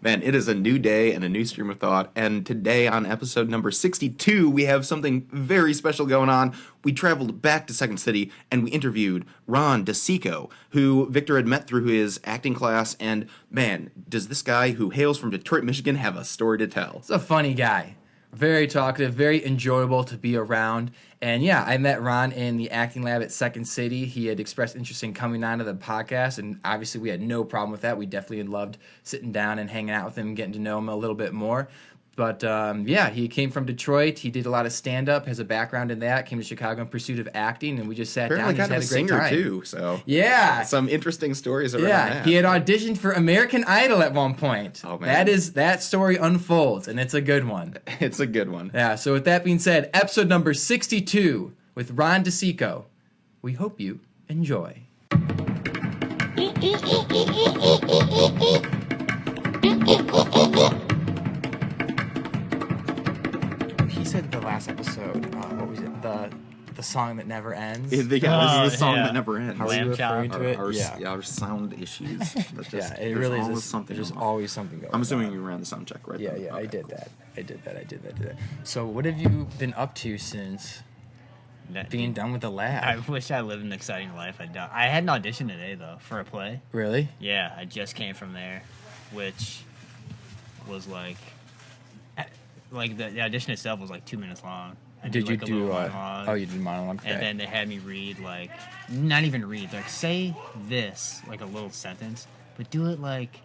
Man, it is a new day and a new stream of thought, and today on episode number 62, we have something very special going on. We traveled back to Second City, and we interviewed Ron DiCicco, who Victor had met through his acting class, and man, does this guy who hails from Detroit, Michigan have a story to tell. He's a funny guy. Very talkative, very enjoyable to be around. And yeah, I met Ron in the acting lab at Second City. He had expressed interest in coming on to the podcast, and obviously we had no problem with that. We definitely loved sitting down and hanging out with him, getting to know him a little bit more. But yeah, he came from Detroit. He did a lot of stand-up, has a background in that, came to Chicago in pursuit of acting, and we just sat down and kind had of a great singer time. too, so yeah. Some interesting stories around Yeah, that. he had auditioned for American Idol at one point. Oh, man. That story unfolds, and it's a good one. It's a good one. Yeah, so with that being said, episode number 62 with Ron DiCicco. We hope you enjoy. He said the last episode, what was it? The song that never ends. This is the song that never ends. How are you referring to it? Our sound issues. That just, It really is. Something There's going on. always something going on. I'm assuming you ran the sound check, right? Yeah, then? yeah, Okay. I did that. So what have you been up to since being done with the lab? I wish I lived an exciting life. I had an audition today, though, for a play. Really? Yeah, I just came from there, which was like the audition itself was like 2 minutes long. I Did you like, a do little monologue, you did monologue? Okay. and then they had me read not even read, like say this, like a little sentence, but do it like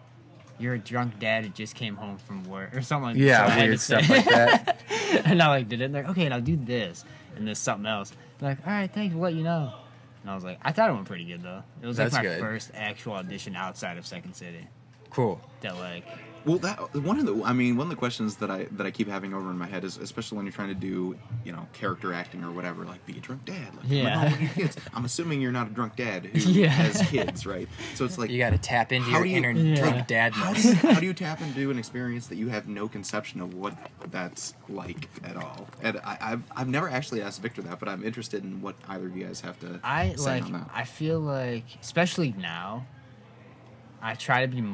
you're a drunk dad who just came home from work or something like that. Yeah, So I had weird to say- stuff like that. And I did it. And they're like, okay, and I'll do this and this something else. They're like, all right, thanks, we'll let you know. And I was like, I thought it went pretty good though. It was That's my good. first actual audition outside of Second City. Cool. That Well, one of the questions that I keep having over in my head is, especially when you're trying to do, character acting or whatever, like be a drunk dad. Like, Yeah. with your kids. I'm assuming you're not a drunk dad who Yeah. has kids, right? So it's like, You got to tap into How your do you- inner Yeah. drunk dadness. how do you tap into an experience that you have no conception of what that's like at all? And I've never actually asked Victor that, but I'm interested in what either of you guys have to say on that. I feel like, especially now, I try to be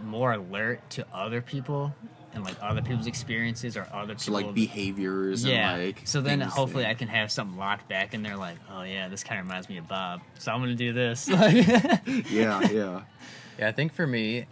more alert to other people and other people's experiences or other people. So like behaviors yeah. and like. So then things hopefully that- I can have something locked back and they're like, oh yeah, this kind of reminds me of Bob. So I'm gonna do this. Yeah. Yeah, I think for me,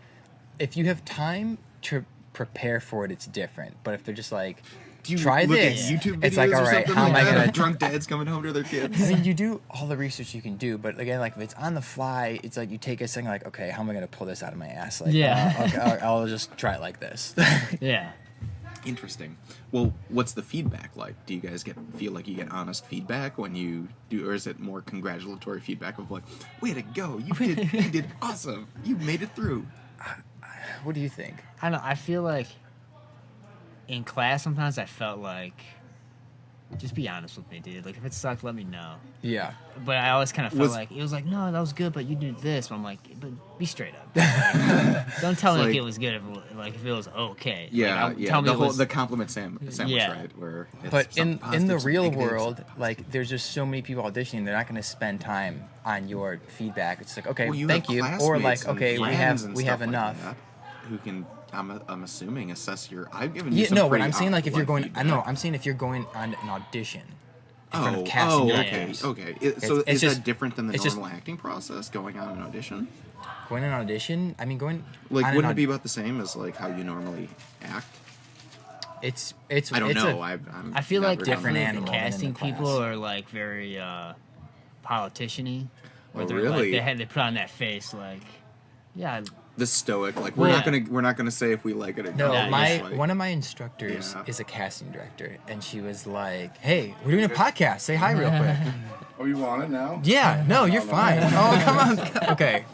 if you have time to prepare for it, it's different. But if they're just like, Do you try look this, at YouTube videos it's like, all or right, something how am I like that gonna? of drunk dads coming home to their kids? I mean, you do all the research you can do, but again, like if it's on the fly, it's like you take a second, like, okay, how am I gonna pull this out of my ass? Like, Yeah. okay, I'll just try it like this. Yeah. Interesting. Well, what's the feedback like? Do you guys feel like you get honest feedback when you do, or is it more congratulatory feedback of like, way to go, you did awesome, you made it through? What do you think? I don't know. I feel like in class sometimes I felt like, just be honest with me, dude. Like if it sucked, let me know. Yeah. But I always kind of felt like it was like, no, that was good, but you did this. But I'm like, but be straight up. Don't tell me like- it was good. If it was okay. Yeah, Like, yeah. Tell me it was, The compliment sandwich, Yeah. right? Where it's But some in the positives, real negatives. world, like there's just so many people auditioning, they're not going to spend time on your feedback. It's like, okay, Well, thank have you, or classmates like, okay, and we friends have and we have stuff like enough. that who can, I'm assuming, assess your. I've given you Yeah, some no, but pretty I'm saying like if you're going, feedback. I'm saying if you're going on an audition in front of Oh, casting okay, directors, okay. It's So is just- that different than the it's just- normal acting process? Going on an audition, going on an audition. I mean, going like, on wouldn't an it be about the same as like how you normally act? It's I don't it's know. I feel like different different animal than in casting the class. people are like very politician-y. Where Oh, they're really? like, they put on that face like, yeah, The stoic, like Well, we're not gonna say if we like it or No, not. Yeah, It's like- one of my instructors Yeah. is a casting director, and she was like, "Hey, we're doing a podcast. Say hi real quick." Oh, you want it now? Yeah, no, you're fine. Oh, come on. Okay.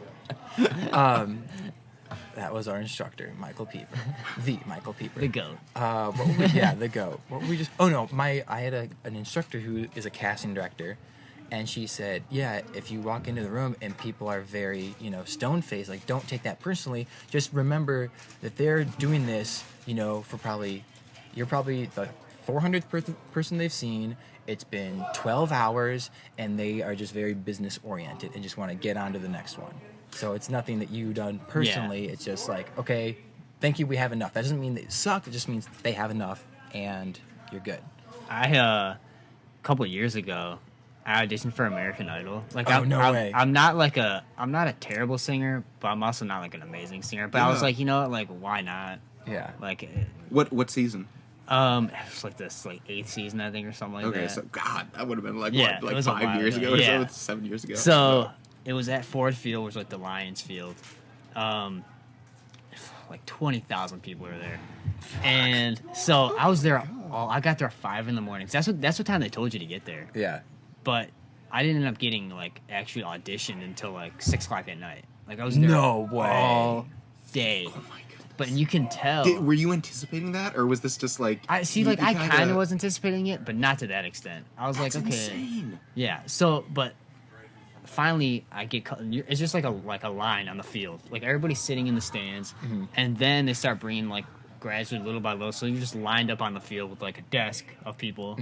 That was our instructor, Michael Pieper, the Michael Pieper. the goat. The goat. What were we just? Oh no, I had an instructor who is a casting director, and she said, yeah, if you walk into the room and people are very, stone faced, like don't take that personally. Just remember that they're doing this, you're probably the 400th person they've seen. It's been 12 hours, and they are just very business oriented and just want to get on to the next one. So it's nothing that you've done personally. It's just like, okay, thank you, we have enough. That doesn't mean they suck. It just means they have enough, and you're good. A couple of years ago, I auditioned for American Idol. Like, Oh, no way. I'm not a terrible singer, but I'm also not like an amazing singer. But I was like, you know what, like, why not? Yeah. Like, What season? it was like this 8th season, I think, or something like that. Okay, so God, that would have been like Yeah, what, it like was a 5 while years ago. ago or Yeah. so, 7 years ago. So it was at Ford Field, which was like the Lions Field. Like 20,000 people were there, and so I was there. I got there at 5 in the morning. That's what time they told you to get there. Yeah. But I didn't end up getting like actually auditioned until like 6 o'clock at night. Like I was there No way. all day. Oh my goodness. But you can tell. Were you anticipating that, or was this just like I see. you- Like you I kinda- kind of was anticipating it, but not to that extent. I was That's like, okay, insane. yeah. So, but finally, I get. It's just like a line on the field. Like everybody's sitting in the stands, and then they start bringing like gradually, little by little. So you're just lined up on the field with like a desk of people,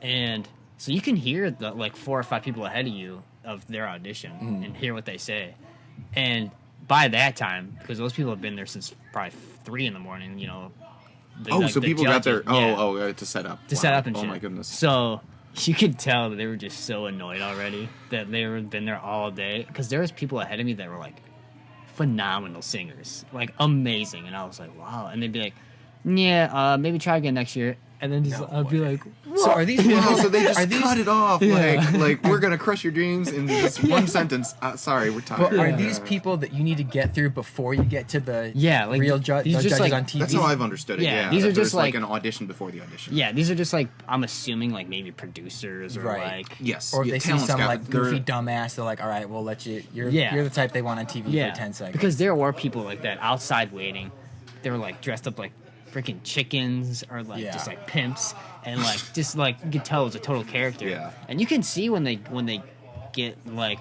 and so you can hear the like 4 or 5 people ahead of you of their audition and hear what they say, and by that time, because those people have been there since probably 3 in the morning, you know. So people got there. Yeah, To set up. to set up and oh shit. my goodness. So you could tell that they were just so annoyed already that they were been there all day, because there was people ahead of me that were like phenomenal singers, like amazing, and I was like, wow. And they'd be like, yeah, maybe try again next year. And then just, I'd be like, So are these people? Wow, so they just are these, cut it off Yeah. like we're gonna crush your dreams in just one sentence. Sorry, we're tired. But are these people that you need to get through before you get to the Yeah, like, real these judges just, like- on TV? That's how I've understood it. Yeah, Yeah, these that are just there's, like like- an audition before the audition. yeah, these are just like, I'm assuming like maybe producers or Right. like, Yes. Or if yeah, they see talent some scout, like they're- goofy dumbass, they're like, all right, we'll let you. You're Yeah. the type they want on TV yeah, for 10 seconds. because there were people like that outside waiting. They were like dressed up like freaking chickens or like Yeah. just like pimps, and like just like you could tell it was a total character. Yeah. And you can see when they get like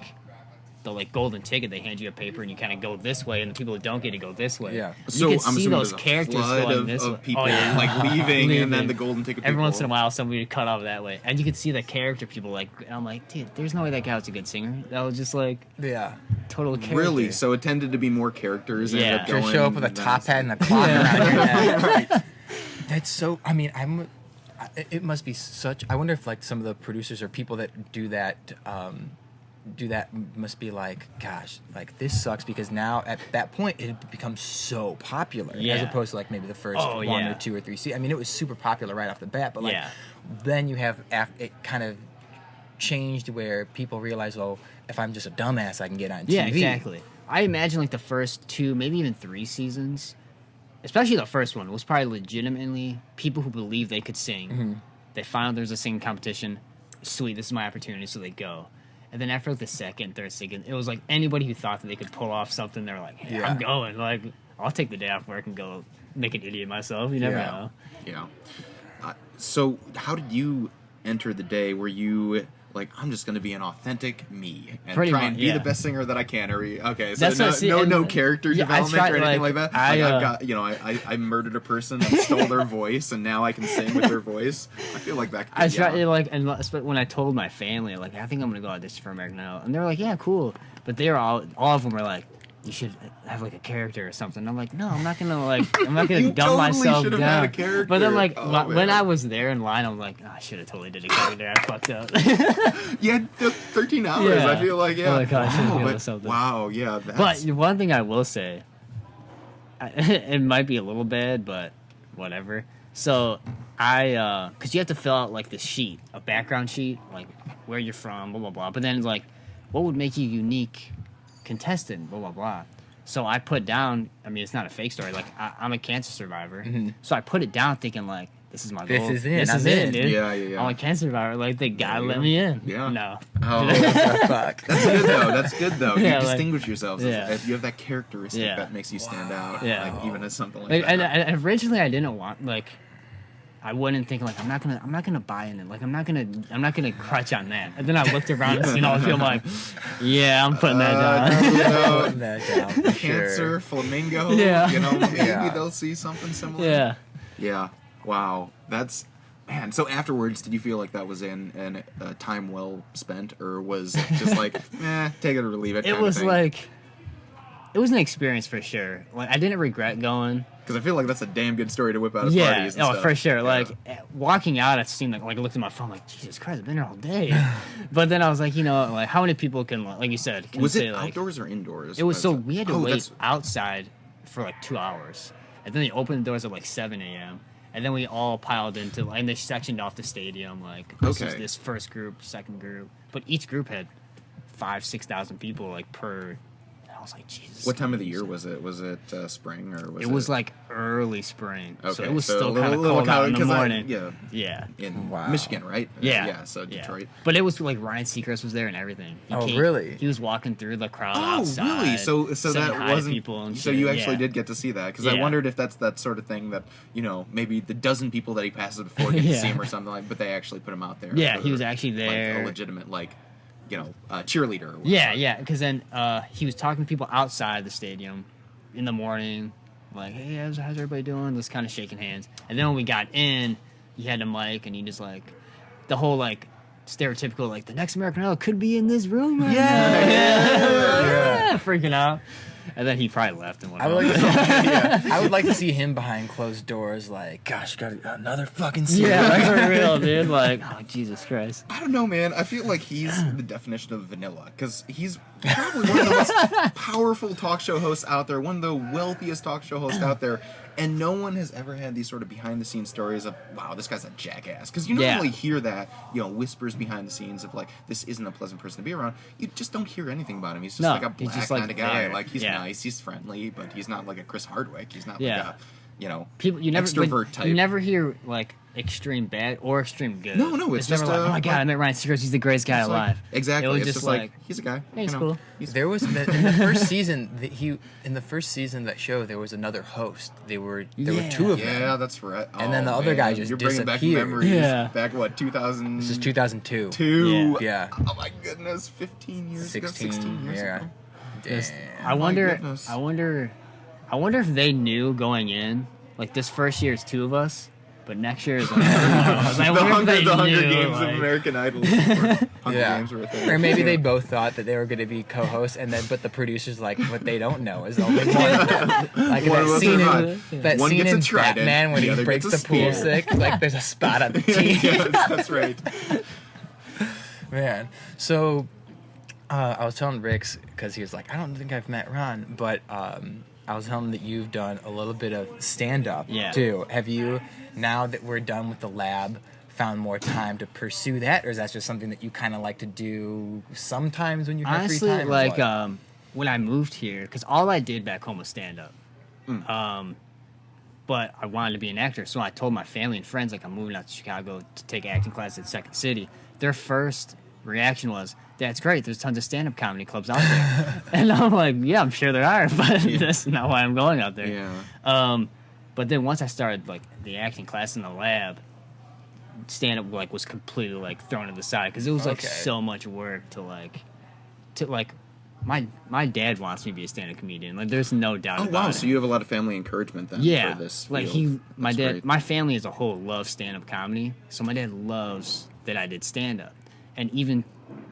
the like golden ticket, they hand you a paper and you kind of go this way, and the people who don't get to go this way. Yeah. You So can I'm see assuming those there's a characters flood going of, this way. of people Oh, yeah. like leaving, and then the golden ticket. Every people. once in a while, somebody would cut off that way, and you could see the character people like. And I'm like, dude, there's no way that guy was a good singer. That was just like yeah, total character. Really? So it tended to be more characters. Yeah. ended up just going show up with a than- top hat and a clock around your neck. Right. That's so. I mean, it must be such. I wonder if like some of the producers or people that do that. Must be like, gosh, like this sucks, because now at that point it had become so popular, Yeah. as opposed to like maybe the first Oh, 1 yeah. or 2 or 3 seasons. I mean, it was super popular right off the bat, but like Yeah. then you have it kind of changed where people realize, oh, if I'm just a dumbass, I can get on TV. Yeah, exactly. I imagine like the first 2, maybe even 3 seasons, especially the first one, was probably legitimately people who believed they could sing. They found out there was a singing competition. Sweet, this is my opportunity, so they go. And then after like the second, third, second, it was like anybody who thought that they could pull off something, they're like, hey, Yeah. I'm going. Like, I'll take the day off work and go make an idiot of myself. You never Yeah. know. Yeah. So how did you enter the day? Were you like, I'm just going to be an authentic me and Pretty try much, and be yeah. the best singer that I can? Or okay, so That's what I see, no and- character yeah, I development tried, or anything like, like that. I, I've got, I murdered a person and stole their voice, and now I can sing with their voice. I feel like that. I tried like, and when I told my family, like, I think I'm gonna go audition for American Idol, and they're like, yeah, cool. But they were all of them were like, you should have like a character or something. I'm like, no, I'm not gonna You dumb totally myself should have down. had a character. But then like Oh, when man. I was there in line, I'm like, oh, I should have totally did a character. I fucked up. You had 13 hours. Yeah. I feel like, yeah. Oh my God, I should've Wow, given but- it something. wow, yeah. That's, But one thing I will say, it might be a little bad, but whatever. So because you have to fill out like this sheet, a background sheet, like where you're from, blah blah blah. But then like, what would make you unique contestant, blah blah blah. So I put down. I mean, it's not a fake story. Like I'm a cancer survivor, so I put it down thinking like, this is my This goal. is it. This I'm is in. it, dude. Yeah. I'm a cancer survivor. Like they gotta you let go. me in. Yeah. No. Oh, Fuck. that's good though. That's good though. Yeah, You like- distinguish yourselves. yeah. If you have that characteristic Yeah. that makes you stand out. Yeah. Like, even as something like Like, that. and originally I didn't want like I wouldn't think like I'm not gonna buy in it. Like I'm not gonna crutch on that. And then I looked around and seen all the people. I'm like, yeah, I'm putting that down. Putting that down for Cancer, sure. flamingo. Yeah. You know, maybe Yeah. they'll see something similar. Yeah. Yeah. Wow. That's man. So afterwards, did you feel like that was in time well spent, or was it just like, take it or leave it? It kinda was thing? like it was an experience for sure. Like I didn't regret going. Because I feel like that's a damn good story to whip out at Yeah, parties and stuff. for sure. Yeah. Like walking out, it seemed like I looked at my phone like, Jesus Christ, I've been here all day. But then I was like, like how many people can, like you said, can was say, it like, outdoors or indoors? It was so we had to wait that's- outside for like 2 hours, and then they opened the doors at like 7 a.m. And then we all piled into, and they sectioned off the stadium. Like this is this first group, second group, but each group had 5,000-6,000 people like per. I was like, Jesus. What time of the year was it? Was it spring or was it? It was like early spring, so Okay, it was so still a kind of little cold out in the 'cause morning. yeah. In Wow. Michigan, right? Yeah. Yeah, so Detroit. But it was like Ryan Seacrest was there and everything. Really? He was walking through the crowd Oh, outside. really? So saying that hi to wasn't. people and So shit. you actually Yeah. did get to see that because I Yeah. wondered if that's that sort of thing that maybe the dozen people that he passes before get to Yeah. see him or something like. But they actually put him out there. Yeah, for, he was actually there. like a legitimate cheerleader. Or whatever. Yeah. Because then he was talking to people outside the stadium in the morning, like, "Hey, how's everybody doing?" Just kind of shaking hands. And then when we got in, he had a mic, and he just like the whole like stereotypical like the next American Idol could be in this room. Right now. Yeah, freaking out. And then he probably left and went I would home. like to see, I would like to see him behind closed doors, like, gosh, got another fucking seat. Yeah, that's for real, dude. Like, oh, Jesus Christ. I don't know, man. I feel like he's the definition of vanilla because he's probably one of the most powerful talk show hosts out there, one of the wealthiest talk show hosts out there, and no one has ever had these sort of behind-the-scenes stories of, wow, this guy's a jackass. Because you normally hear that, whispers behind the scenes of, like, this isn't a pleasant person to be around. You just don't hear anything about him. He's just No, like a he's black just, like, kind of guy. there. Like, he's Yeah. nice, he's friendly, but he's not like a Chris Hardwick. He's not Yeah. like a, People, you never, extrovert but type. You never hear like extreme bad or extreme good. No, it's never just, like, oh my god, I met Ryan Seacrest. He's the greatest guy It's like- alive. exactly. It was It's just just like, he's a guy. hey, he's you know, cool. he's- There was in the first season in the first season of that show there was another host. There were two of them. Yeah, that's right. And then the other guy just You're bringing back disappeared. memories. Yeah. Back, what, 2000? This is 2002. Yeah. Yeah. Oh, my goodness. 15 years 16, ago. 16 years yeah. ago. Just- Damn. I my wonder. goodness. I wonder if they knew going in. Like this first year is 2 of us, but next year is like, I wonder if they the Hunger knew, Games like- of American Idol. Hunger Games were a thing. Or maybe they both thought that they were going to be co-hosts, but the producers like what they don't know is only one of them. Like One of that us scene is in right. that One scene gets a in trident, Batman when the he other breaks gets the a pool spear. sick. Like there's a spot on the team. Yes, that's right. Man, so I was telling Rix because he was like, I don't think I've met Ron, but I was telling him that you've done a little bit of stand-up too. Have you, now that we're done with the lab, found more time to pursue that, or is that just something that you kind of like to do sometimes when you have Honestly, free time? or like what? when I moved here, because all I did back home was stand up. But I wanted to be an actor, so I told my family and friends like I'm moving out to Chicago to take acting classes at Second City. Their first reaction was, "That's great. There's tons of stand up comedy clubs out there," and I'm like, "Yeah, I'm sure there are, but that's not why I'm going out there." Yeah. But then once I started like the acting class in the lab, stand up like was completely like thrown to the side because it was like Okay. so much work to my dad wants me to be a stand up comedian. Like there's no doubt Oh, about wow. it. So you have a lot of family encouragement then Yeah, for this like field. my That's dad, great. my family as a whole loves stand up comedy. So my dad loves that I did stand up, and even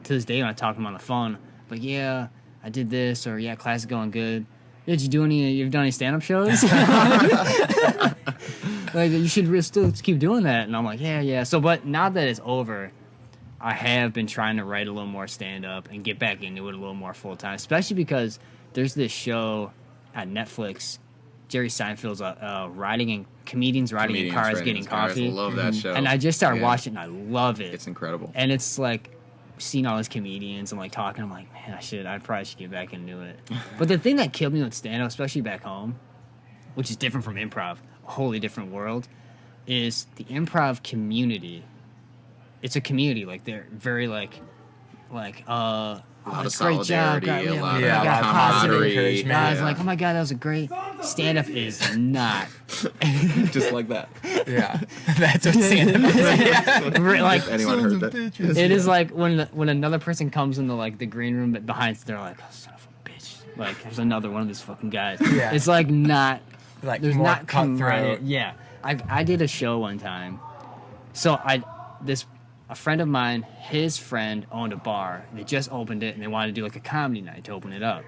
to this day when I talk to him on the phone, like, yeah, I did this, or yeah, class is going good. Did you do any? You've done any stand up shows? Like you should still keep doing that. And I'm like, yeah. So, but now that it's over, I have been trying to write a little more stand up and get back into it a little more full time, especially because there's this show at Netflix. Jerry Seinfeld's riding in comedians riding in cars riding getting in cars. coffee. I love that show. And I just started Yeah. watching it and I love it. It's incredible. And it's like seeing all these comedians and like talking, I'm like, man, I probably should get back into it. But the thing that killed me with stand up, especially back home, which is different from improv, a wholly different world, is the improv community. It's a community, like they're very like a lot oh, of great job, solidarity, God, a lot of God, camaraderie. positive. Guys, Yeah. like, oh my god, that was a great stand up is not. Just like that. yeah, that's what stand-up is. Yeah. Like If anyone heard that. it is like when another person comes into like the green room behind, they're like, oh, son of a bitch. Like there's another one of these fucking guys. Yeah. It's like not Like there's more not camaraderie. cutthroat. Yeah, I did a show one time, so a friend of mine, his friend owned a bar. They just opened it and they wanted to do like a comedy night to open it up.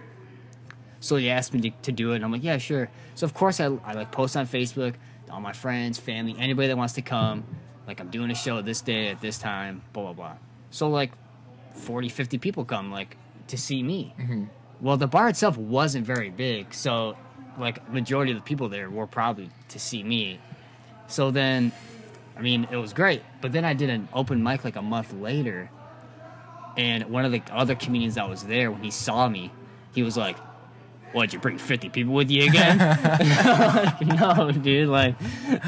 So he asked me to do it, and I'm like, yeah, sure. So of course I like post on Facebook, all my friends, family, anybody that wants to come. Like, I'm doing a show this day at this time, blah, blah, blah. So, like, 40, 50 people come, like, to see me. Well, the bar itself wasn't very big, so, like, majority of the people there were probably to see me. So then, I mean, it was great. But then I did an open mic, like, a month later, and one of the other comedians that was there, when he saw me, he was like, what, you bring 50 people with you again? Like, no, dude. Like,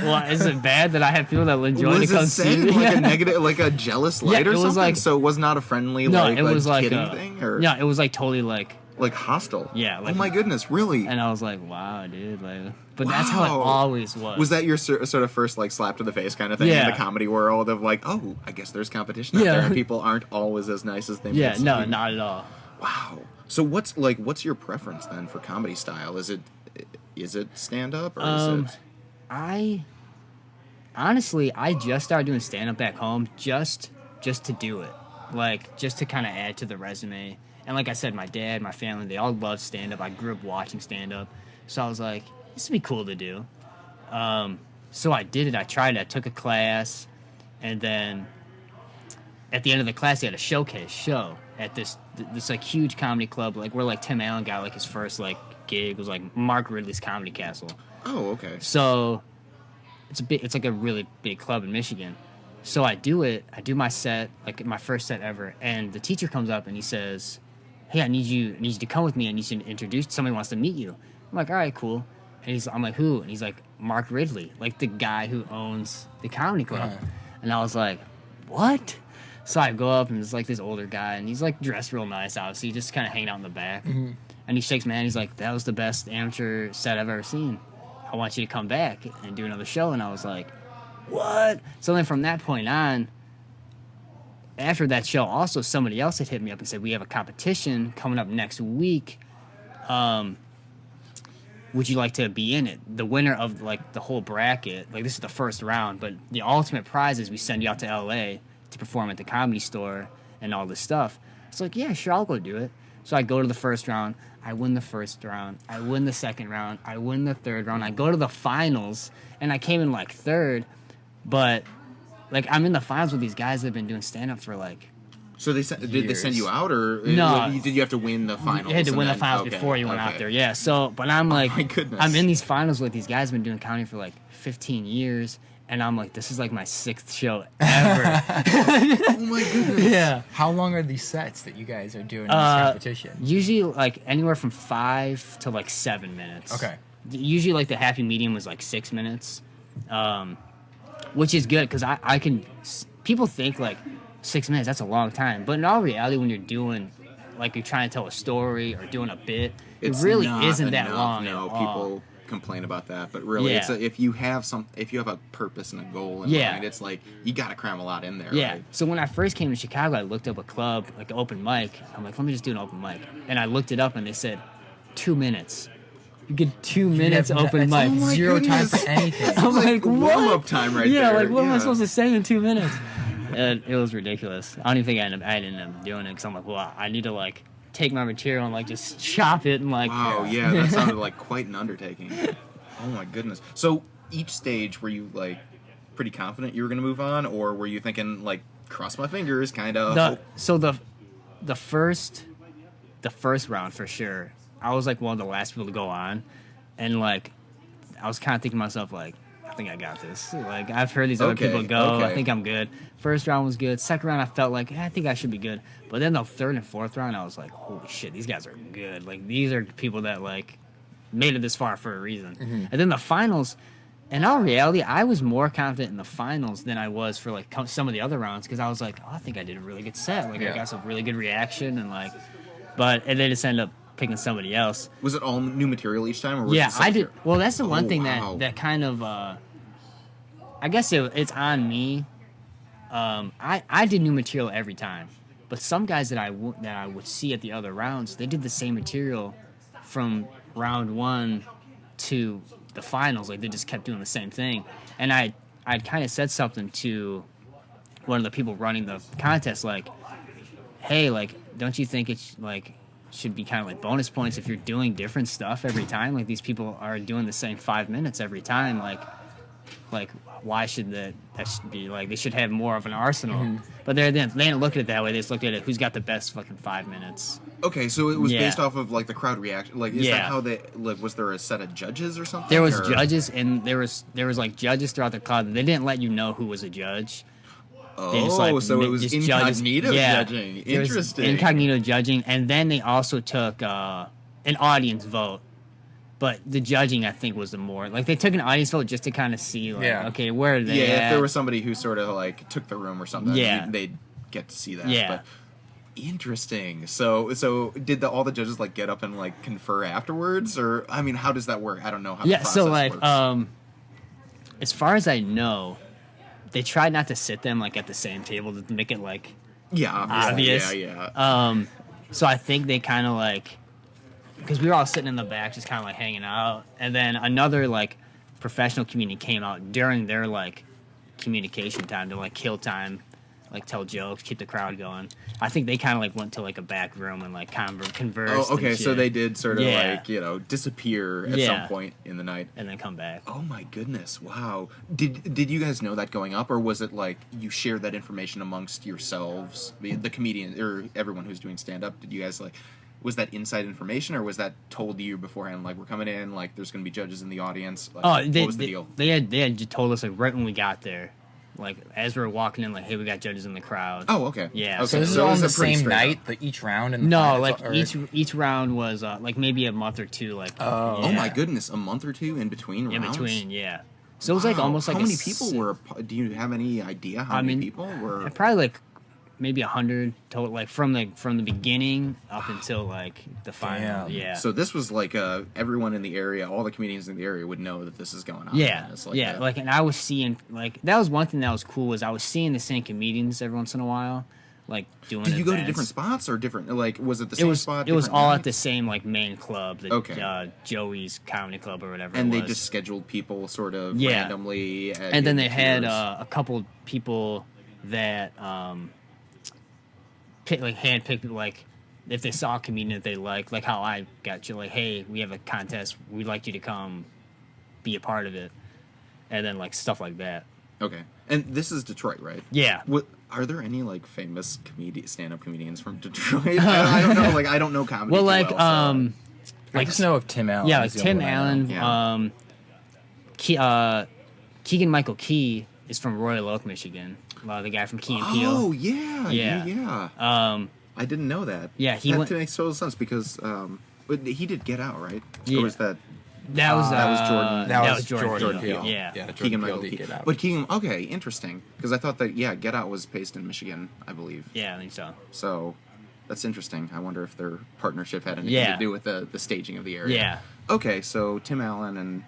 well, is it bad that I have people that will enjoy to come see me? Like a negative, like a jealous light or something? Like, so it was not a friendly, no, like, it was like kidding thing? Or? No, it was like totally like hostile. Yeah. Like, oh my goodness, really? And I was like, wow, dude. Like, but that's how it always was. Was that your sort of first like slap to the face kind of thing in the comedy world of like, oh, I guess there's competition out there and people aren't always as nice as they might seem? No, not at all. Wow. So what's your preference then for comedy style? Is it stand up or is it? I honestly just started doing stand up back home just to do it, like just to kind of add to the resume. And like I said, my dad, my family, they all love stand up. I grew up watching stand up, so I was like, this would be cool to do. So I did it. I tried it. I took a class, and then at the end of the class, they had a showcase show at this like huge comedy club, like where like Tim Allen got like his first like gig. It was like Mark Ridley's Comedy Castle. Oh, okay. So it's like a really big club in Michigan. So I do my set, like my first set ever, and the teacher comes up and he says, hey, I need you to come with me. I need you to introduce, somebody wants to meet you. I'm like, all right, cool. And I'm like, who? And he's like, Mark Ridley, like the guy who owns the comedy club. And I was like, what? So I go up, and it's like this older guy, and he's like dressed real nice, obviously, just kind of hanging out in the back. And he shakes my hand. He's like, that was the best amateur set I've ever seen. I want you to come back and do another show. And I was like, what? So then from that point on, after that show, also somebody else had hit me up and said, we have a competition coming up next week. Would you like to be in it? The winner of like the whole bracket, like this is the first round, but the ultimate prize is we send you out to LA to perform at the Comedy Store and all this stuff. It's like, yeah, sure, I'll go do it. So I go to the first round. I win the first round. I win the second round. I win the third round. I go to the finals, and I came in like third. But like I'm in the finals with these guys that have been doing stand-up for like. So did they send you out, or no? Did you have to win the finals? You had to win the finals before you went out there. Yeah. So, but I'm like, my goodness. I'm in these finals with these guys who've been doing comedy for like 15 years. And I'm like, this is like my 6th show ever. Oh my goodness. Yeah. How long are these sets that you guys are doing in this competition? Usually like anywhere from 5 to like 7 minutes. Okay. Usually like the happy medium was like 6 minutes, which is good because I can. People think like 6 minutes, that's a long time. But in all reality, when you're doing, like you're trying to tell a story or doing a bit, it really isn't that long. No, people complain about that, but really, it's if you have a purpose and a goal in mind, it's like you got to cram a lot in there. Yeah. Right? So when I first came to Chicago, I looked up a club, like an open mic. I'm like, let me just do an open mic, and I looked it up, and they said 2 minutes. You get 2 minutes open mic. Oh zero time for anything. I'm like, what? Warm-up time right there. Yeah, like what am I supposed to say in 2 minutes? And it was ridiculous. I don't even think I ended up doing it because I'm like, well, I need to like take my material and like just chop it and like. Wow, yeah, that sounded like quite an undertaking. Oh my goodness. So each stage, were you like pretty confident you were going to move on, or were you thinking like cross my fingers, kind of? So the first round for sure, I was like one of the last people to go on, and like I was kind of thinking to myself like, I think I got this. Like I've heard these other people go. I think I'm good. First round was good. Second round I felt like I think I should be good. But then the third and fourth round I was like, holy shit, these guys are good. Like these are people that like made it this far for a reason. And then the finals, in all reality, I was more confident in the finals than I was for like some of the other rounds because I was like, oh, I think I did a really good set. Like I got some really good reaction and like, and they just ended up picking somebody else. Was it all new material each time? Or was I did. Well, that's the one thing that kind of, I guess it's on me. I did new material every time, but some guys that I would see at the other rounds, they did the same material from round 1 to the finals. Like they just kept doing the same thing, and I'd kind of said something to one of the people running the contest, like, hey, like, don't you think it's like should be kind of like bonus points if you're doing different stuff every time. Like these people are doing the same 5 minutes every time. Like why should that should be like they should have more of an arsenal. But they didn't look at it that way. They just looked at it who's got the best fucking 5 minutes. Okay, so it was Yeah. based off of like the crowd reaction. Like, is that Yeah. how they like? Was there a set of judges or something? There was or? judges and there was like judges throughout the crowd. They didn't let you know who was a judge. They just, like, So it was just incognito yeah. judging. There was Interesting. incognito judging, and then they also took an audience vote. But the judging, I think, was the more like they took an audience vote just to kind of see, like, okay, where are they? Yeah, at? if there was somebody who sort of like took the room or something, Yeah. they'd get to see that. Yeah. But interesting. So did all the judges like get up and like confer afterwards, or I mean, how does that work? I don't know how. Yeah, the process so like, works. as far as I know, they tried not to sit them like at the same table to make it like yeah, obvious. obvious. Yeah. So I think they kind of like, because we were all sitting in the back, just kind of like hanging out, and then another like professional comedian came out during their like communication time to like kill time, like tell jokes, keep the crowd going. I think they kind of like went to like a back room and like conversed. Oh, okay. and So shit, they did sort of Yeah. like disappear at Yeah. some point in the night. and then come back. Oh my goodness! Wow. Did you guys know that going up, or was it like you shared that information amongst yourselves, the comedian or everyone who's doing stand up? Did you guys like? Was that inside information, or was that told to you beforehand? Like, we're coming in, like, there's going to be judges in the audience. Like, Oh, what was the deal? They had just told us like right when we got there, like as we were walking in, like, hey, we got judges in the crowd. Oh, okay. Yeah. Okay. So this is it all on was the a pretty same straight night, up. like each round? And the No, finals, like or- each round was like maybe a month or two. Like Oh. Oh my yeah, goodness, a month or two in between in rounds? between, yeah. So it was like Wow. almost like how a many people were? Do you have any idea how I many mean, people were? probably like maybe 100 total, like from the beginning up until like the final. Damn. Yeah. So this was like everyone in the area, all the comedians in the area would know that this is going on. Yeah, It's like yeah, like, and I was seeing, like, that was one thing that was cool, was I was seeing the same comedians every once in a while, like, doing Did you go to events. different spots or different? Like, was it the It same was spot? it was different all night? at the same, like, main club, the Okay. Joey's Comedy Club or whatever And it they was. just scheduled people sort of Yeah. randomly. And then they had tiers. a couple people that handpicked people, like, if they saw a comedian that they liked, like how I got you, like, hey, we have a contest, we'd like you to come be a part of it, and then like stuff like that. Okay, and this is Detroit, right? Yeah. What are there any like famous stand-up comedians from Detroit? I don't know. Like, I don't know comedy. Well, too like so- I like just know of Tim Allen. yeah, like He's the Tim only one I know. Allen, Keegan Michael Key is from Royal Oak, Michigan. The guy from Key and Peele. Oh yeah, Yeah. yeah. I didn't know that. Yeah, he that went- makes total sense because but he did Get Out, right? Yeah. Or was that That was Jordan- That was Jordan Jordan Peele. Peele. Yeah. Jordan Keegan Peele Michael did Key? Get Out. But Keegan, okay, interesting because I thought that Get Out was based in Michigan, I believe. Yeah, I think so. So that's interesting. I wonder if their partnership had anything Yeah. to do with the staging of the area. Yeah, Okay, so Tim Allen and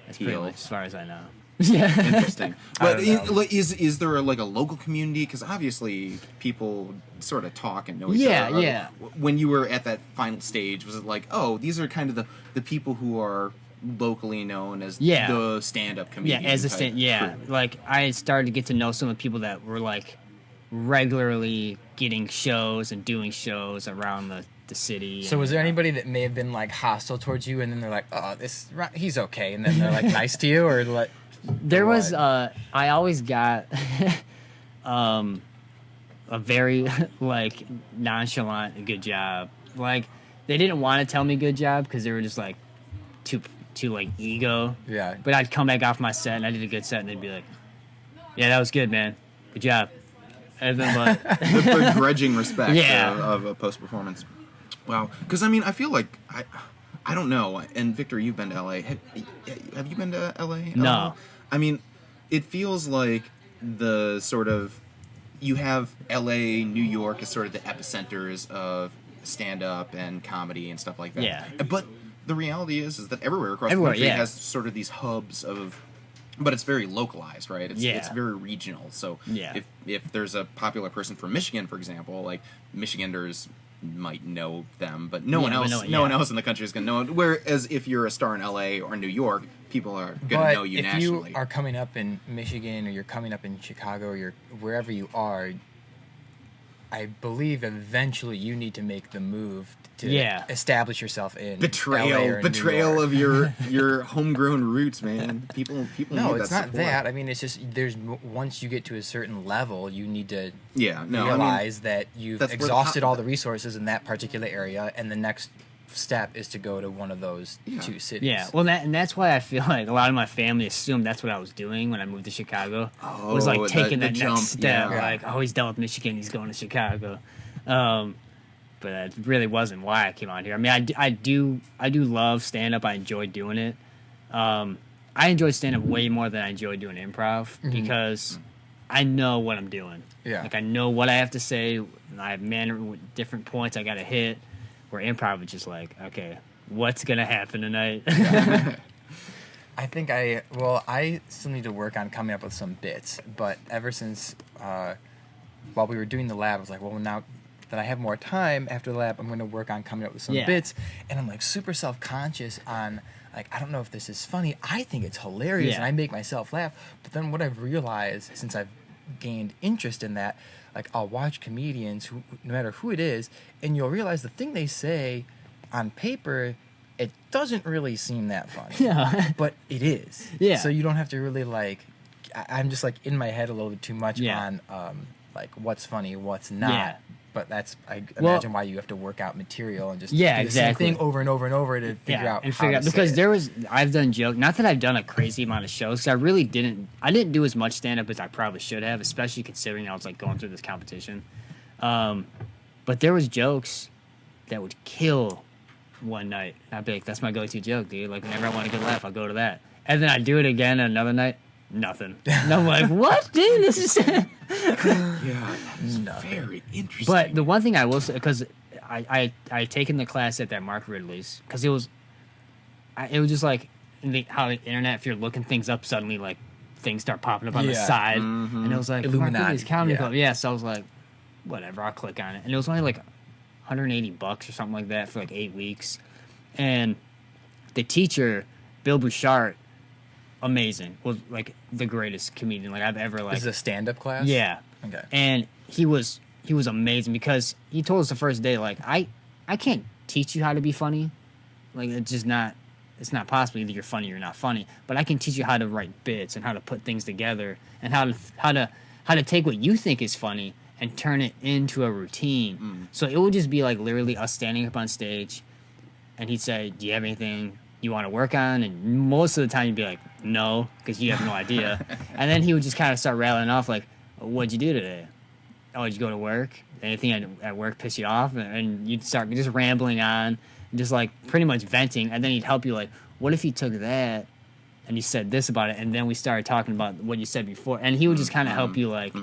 that's pretty Peele. much as far as I know. Yeah. Interesting. I But don't know. is there like a local community? Because obviously people sort of talk and know each Yeah, other. yeah. When you were at that final stage, was it like, oh, these are kind of the people who are locally known as Yeah. the stand-up Yeah, comedian? as a type yeah, crew? like I started to get to know some of the people that were like regularly getting shows and doing shows around the city. So was there anybody that may have been like hostile towards you, and then they're like, "Oh, he's okay," and then they're like nice to you, or like? There was what? I always got a very like nonchalant good job. Like they didn't want to tell me good job because they were just like too like ego. Yeah. But I'd come back off my set and I did a good set and they'd be like, "Yeah, that was good, man. Good job." And then like the begrudging respect Yeah. of a post-performance. Wow. Because, I mean, I feel like, I don't know, and Victor, you've been to LA. Have you been to LA? at No. all? I mean, it feels like the sort of, you have LA, New York as sort of the epicenters of stand-up and comedy and stuff like that. Yeah. But the reality is that everywhere across Everywhere, the country yeah. has sort of these hubs of, but it's very localized, right? It's Yeah. very regional. So Yeah. if there's a popular person from Michigan, for example, like Michiganders might know them, but no Yeah, one but else, no- one yeah. else in the country is going to know it. Whereas if you're a star in LA or New York, people are going to But know you if nationally. you are coming up in Michigan, or you're coming up in Chicago, or you're wherever you are, I believe eventually you need to make the move to Yeah. establish yourself in LA Betrayal or New York. of your homegrown roots, man. People No, need it's that not support. that. I mean, it's just once you get to a certain level, you need to Yeah, no, realize that you've that's where the exhausted co- all the resources in that particular area, and the next step is to go to one of those Yeah. two cities. Yeah, well, and that's why I feel like a lot of my family assumed that's what I was doing when I moved to Chicago. Was Oh, like taking the that jump, next step. yeah. Like, oh, he's done with Michigan, he's going to Chicago. But that really wasn't why I came out here. I mean, I do love stand up. I enjoy doing it. I enjoy stand up way more than I enjoy doing improv because I know what I'm doing. Yeah. Like I know what I have to say. I have different points I got to hit. Where improv is just like, okay, what's gonna happen tonight? I think I still need to work on coming up with some bits, but ever since while we were doing the lab, I was like, well, now that I have more time after the lab, I'm going to work on coming up with some Yeah. bits, and I'm like super self-conscious on like, I don't know if this is funny. I think it's hilarious, Yeah. and I make myself laugh. But then what I've realized since I've gained interest in that, like I'll watch comedians who, no matter who it is, and you'll realize the thing they say on paper, it doesn't really seem that funny. Yeah. But it is. Yeah. So you don't have to really like. I'm just like in my head a little bit too much Yeah. on like what's funny, what's not. Yeah. But that's I Well- imagine why you have to work out material and just Yeah, do the exactly. same thing over and over and over to figure out and how figure to out say because it. I've done not that I've done a crazy amount of shows 'cause I didn't do as much stand up as I probably should have, especially considering I was like going through this competition. But there was jokes that would kill one night. I'd be like, that's my go-to joke, dude. Like whenever I want a good laugh, I'll go to that. And then I do it again another night, nothing. And I'm like, what, dude? This is. Yeah, that's very interesting. But the one thing I will say, because I taken the class at that Mark Ridley's, because it was just like how the internet, if you're looking things up, suddenly like things start popping up on the Yeah. side, and it was like Mark Illuminati, Ridley's Comedy yeah. Club. Yeah, so I was like, whatever, I'll click on it, and it was only like $180 or something like that for like 8 weeks, and the teacher, Bill Bouchard, amazing, was like the greatest comedian like I've ever like. This is a stand-up class. Yeah. Okay. And he was amazing because he told us the first day, like, I can't teach you how to be funny. Like, it's not possible. Either you're funny or you're not funny. But I can teach you how to write bits and how to put things together and how to take what you think is funny and turn it into a routine. So it would just be like literally us standing up on stage, and he'd say, do you have anything you want to work on? And most of the time you'd be like, no, because you have no idea. And then he would just kind of start rattling off like, what'd you do today? Oh, did you go to work? Anything at work piss you off? And you'd start just rambling on, just like pretty much venting. And then he'd help you like, what if you took that and you said this about it? And then we started talking about what you said before. And he would just kind of help you like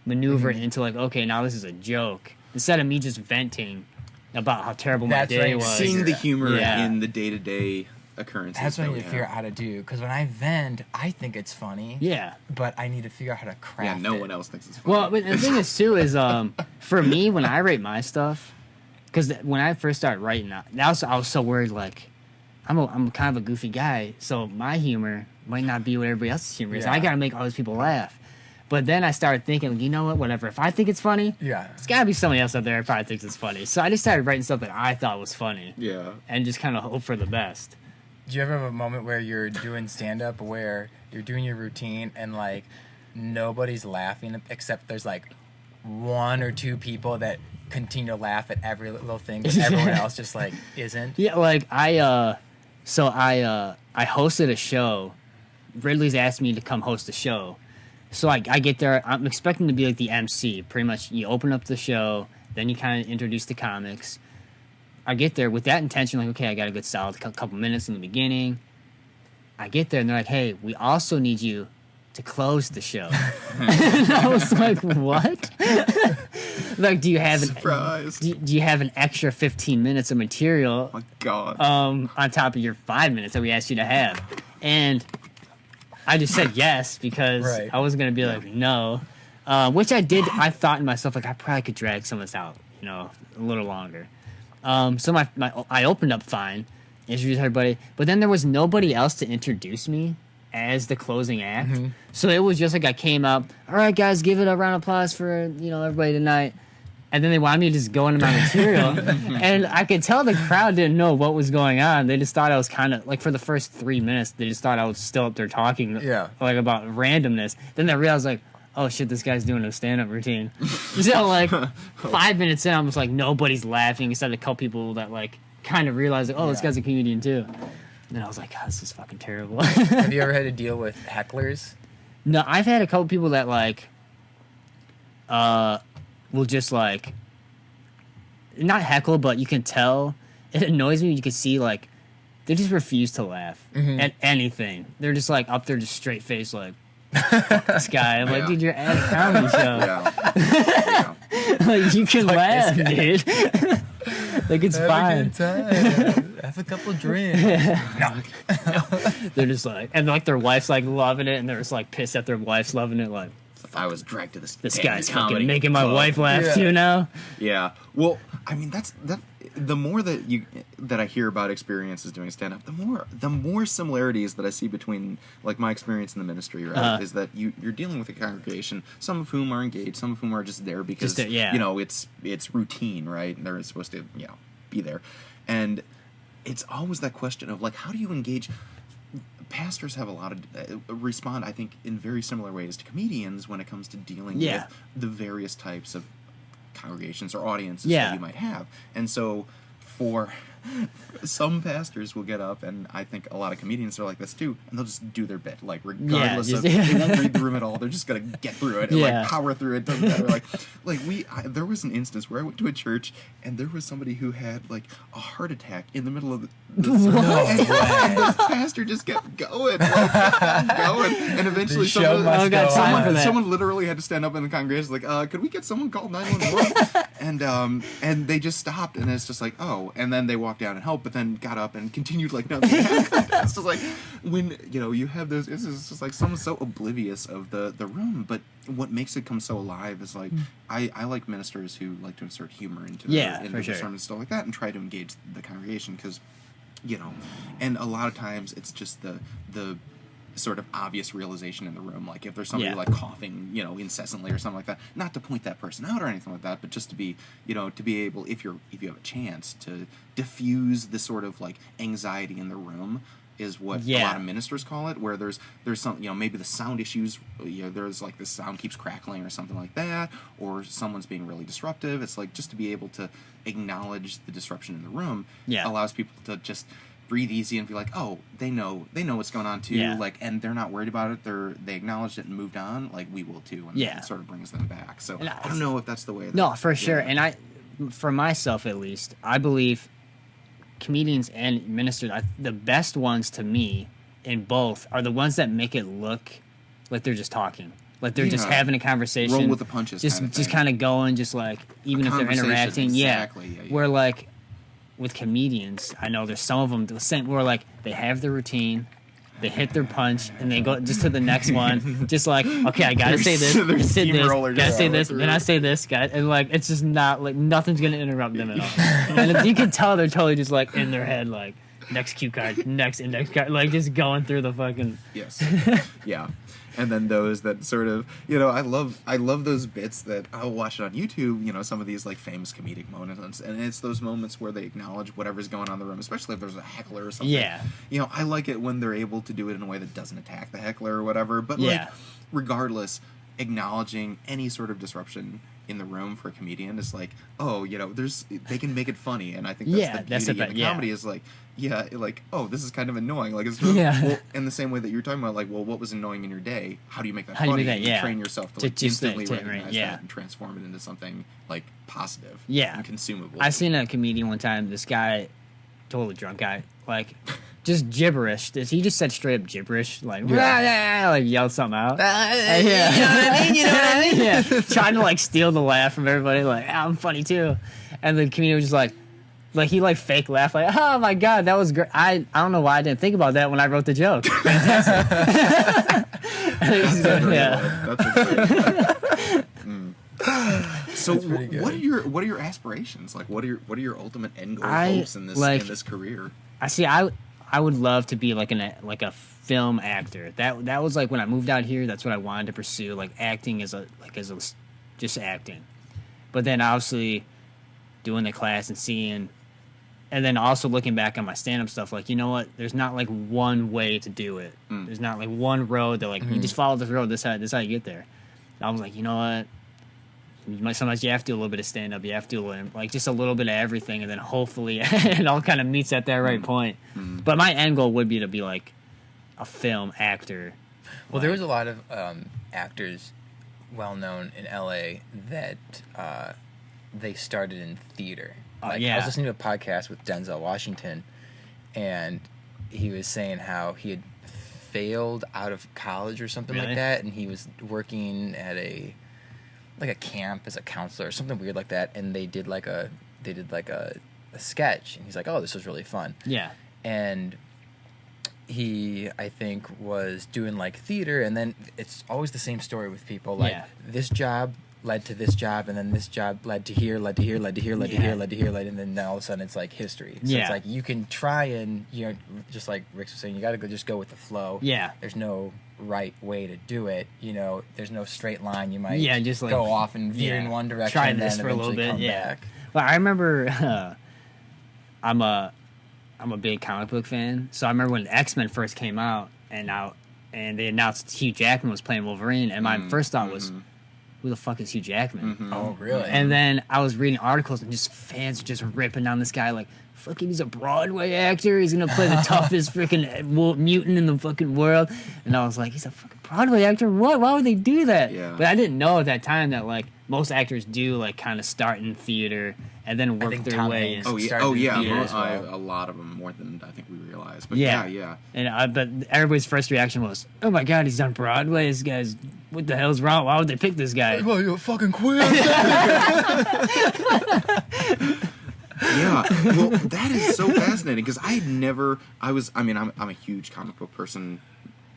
maneuver it into like, okay, now this is a joke. Instead of me just venting about how terrible That's my day right. was. seeing the humor Yeah. in the day-to-day occurrences. That's what I that need we to figure out have. how to do. Because when I vent, I think it's funny. Yeah. But I need to figure out how to Yeah, craft no it. one else thinks it's funny. Well, but the thing is too is for me when I write my stuff, because when I first started writing, I was so worried like I'm kind of a goofy guy, so my humor might not be what everybody else's humor is. Yeah. I got to make all these people laugh. But then I started thinking, you know what? Whatever. If I think it's funny, Yeah. it's got to be somebody else out there who probably thinks it's funny. So I just started writing stuff that I thought was funny, yeah. and just kind of hope for the best. Do you ever have a moment where you're doing stand-up where you're doing your routine and like nobody's laughing except there's like one or two people that continue to laugh at every little thing, but everyone else just like isn't? Yeah, like I hosted a show. Ridley's asked me to come host a show. So I get there. I'm expecting to be like the MC. Pretty much, you open up the show, then you kind of introduce the comics. I get there with that intention, like, okay, I got a good solid couple minutes in the beginning. I get there, and they're like, hey, we also need you to close the show. And I was like, what? Like, do you have Surprise. do you have an extra 15 minutes of material Oh my God. on top of your 5 minutes that we asked you to have? And I just said yes because Right. I wasn't going to be like, no. Which I did. I thought to myself, like, I probably could drag some of this out, a little longer. So I opened up fine, introduced everybody, but then there was nobody else to introduce me as the closing act. So it was just like I came up, all right, guys, give it a round of applause for, everybody tonight. And then they wanted me to just go into my material. And I could tell the crowd didn't know what was going on. They just thought I was kind of, like, for the first 3 minutes, they just thought I was still up there talking, like, about randomness. Then they realized, like, oh, shit, this guy's doing a stand-up routine. So, like, 5 minutes in, I'm just like, nobody's laughing, except a couple people that, like, kind of realized, like, oh, this guy's a comedian, too. And I was like, God, this is fucking terrible. Have you ever had to deal with hecklers? No, I've had a couple people that, like, will just, like, not heckle, but you can tell. It annoys me. You can see, like, they just refuse to laugh at anything. They're just, like, up there just straight face, like, fuck this guy. I'm like, dude, you're at a comedy show. Like, you can laugh, dude. Like, it's fine. Have a good time. Have a couple drinks. They're just like, and, like, their wife's, like, loving it, and they're just, like, pissed that their wife's loving it, like, If I was dragged to this guy's fucking making my wife laugh too now. Yeah. Well, I mean, that. The more that I hear about experiences doing stand-up, the more similarities that I see between, like, my experience in the ministry, right, is that you're dealing with a congregation, some of whom are engaged, some of whom are just there because you know it's routine, right? And they're supposed to be there, and it's always that question of, like, how do you engage? Pastors have a lot of respond, I think, in very similar ways to comedians when it comes to dealing with the various types of congregations or audiences that you might have. And so for some pastors will get up, and I think a lot of comedians are like this too, and they'll just do their bit, like, regardless of, they won't read the room at all, they're just gonna get through it and like power through it, doesn't matter. Like there was an instance where I went to a church and there was somebody who had, like, a heart attack in the middle of the sermon, and the pastor just kept going, and eventually someone literally had to stand up in the congregation, like, could we get someone called 911? and they just stopped, and it's just like, oh, and then they walked down and helped, but then got up and continued like nothing happened. It's just like, when you have those, it's just like someone's so oblivious of the room, but what makes it come so alive is, like, I like ministers who like to insert humor into the sermon and stuff like that, and try to engage the congregation, because and a lot of times it's just the sort of obvious realization in the room, like if there's somebody like coughing incessantly or something like that, not to point that person out or anything like that, but just to be able, if you have a chance to diffuse the sort of, like, anxiety in the room, is what a lot of ministers call it, where there's some, maybe the sound issues, there's, like, the sound keeps crackling or something like that, or someone's being really disruptive. It's like, just to be able to acknowledge the disruption in the room allows people to just breathe easy and be like, oh, they know what's going on too, like, and they're not worried about it. They acknowledged it and moved on, like we will too, and it sort of brings them back. So I don't know if that's the way. No, for sure. And for myself at least, I believe comedians and ministers, the best ones to me in both are the ones that make it look like they're just talking, like they're just having a conversation, roll with the punches, just kind of going, just like, even if they're interacting, where, like, with comedians, I know there's some of them the same, where, like, they have their routine, they hit their punch, and they go just to the next one, just like, okay, I gotta say this, gotta say this, then I say this, and, like, it's just not, like, nothing's gonna interrupt them at all. And you can tell they're totally just, like, in their head, like, next cue card, next index card, like, just going through the fucking And then those that sort of, I love those bits that I'll watch it on YouTube, some of these, like, famous comedic moments, and it's those moments where they acknowledge whatever's going on in the room, especially if there's a heckler or something. I like it when they're able to do it in a way that doesn't attack the heckler or whatever, but like, regardless, acknowledging any sort of disruption in the room for a comedian is like, oh, they can make it funny, and I think that's the beauty of the comedy is like, like, oh, this is kind of annoying, like, it's well, in the same way that you're talking about, like, well, what was annoying in your day? How do you make that funny? You train yourself to, like, instantly recognize that and transform it into something, like, positive and consumable. I seen a comedian one time, this guy, totally drunk guy, like, just gibberish. He just said straight up gibberish, like, like, yelled something out. You know what I mean? Trying to, like, steal the laugh from everybody, like, I'm funny too. And the comedian was just like, he, like, fake laughed, like, oh my god, that was great. I don't know why I didn't think about that when I wrote the joke. So what are your aspirations? Like, what are your ultimate end goal hopes in this career? I would love to be like a film actor. That was, like, when I moved out here, that's what I wanted to pursue, like, acting just acting. But then obviously doing the class and seeing, and then also looking back on my stand-up stuff, like, you know what? There's not like one way to do it. There's not like one road that like you just follow this road. This is how you get there. And I was like, you know what? Sometimes you have to do a little bit of stand-up. You have to do like just a little bit of everything, and then hopefully it all kind of meets at that right point. But my end goal would be to be like a film actor. Well, there was a lot of actors well known in LA that they started in theater. Like, I was listening to a podcast with Denzel Washington, and he was saying how he had failed out of college or something like that, and he was working at a camp as a counselor or something weird like that, and they did like a sketch, and he's like, oh, this was really fun. Yeah. And he, I think, was doing like theater, and then it's always the same story with people. Like, this job led to this job, and then this job led to here, led to here, led to here, led to here, led to here, and then all of a sudden it's like history. So it's like you can try and, just like Rick was saying, you got to just go with the flow. Yeah. There's no right way to do it. There's no straight line. You might just like, go off and veer in one direction, try this and then for a little bit. Come back. Well, I remember I'm a big comic book fan, so I remember when X-Men first came out, and they announced Hugh Jackman was playing Wolverine, and my first thought was, who the fuck is Hugh Jackman? Oh, really? And then I was reading articles, and just fans just ripping down this guy like, fucking, he's a Broadway actor. He's gonna play the toughest freaking mutant in the fucking world. And I was like, he's a fucking Broadway actor? What? Why would they do that? Yeah. But I didn't know at that time that like most actors do like kind of start in theater and then work their way in. A lot of them, more than I think we realize. But yeah. And but everybody's first reaction was, oh my god, he's done Broadway. This guy's, what the hell's wrong? Why would they pick this guy? Well, you're a fucking queer. Yeah, well, that is so fascinating because I'm a huge comic book person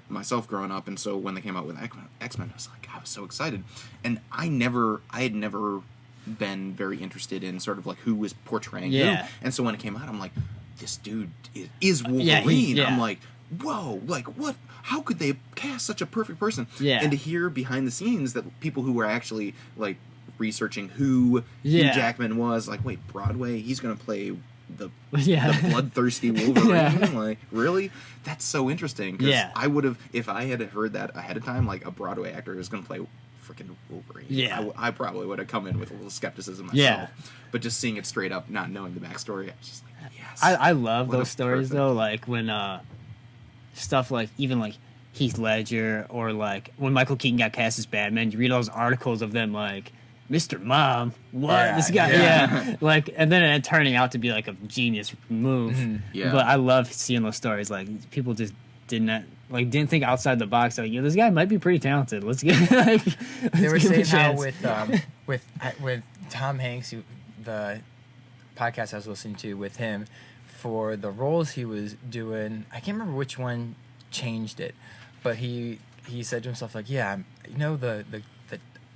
myself growing up, and so when they came out with X-Men, I was so excited, and I had never been very interested in sort of like who was portraying who, and so when it came out, I'm like, this dude is Wolverine. I'm like, whoa, like what? How could they cast such a perfect person? Yeah, and to hear behind the scenes that people who were actually like researching who Hugh Jackman was, like, wait, Broadway, he's gonna play the bloodthirsty Wolverine? Like, really? That's so interesting, because I would have, if I had heard that ahead of time, like a Broadway actor is gonna play freaking Wolverine, I probably would have come in with a little skepticism myself. But just seeing it straight up, not knowing the backstory, I was just like, yes. I love those stories though, like when stuff like even like Heath Ledger, or like when Michael Keaton got cast as Batman, you read all those articles of them like, Mr. Mom, what? This guy, like, and then it turning out to be like a genius move. But I love seeing those stories. Like, people just didn't think outside the box. Like, this guy might be pretty talented. Let's get. They were saying how with Tom Hanks, the podcast I was listening to with him, for the roles he was doing, I can't remember which one changed it, but he said to himself like, the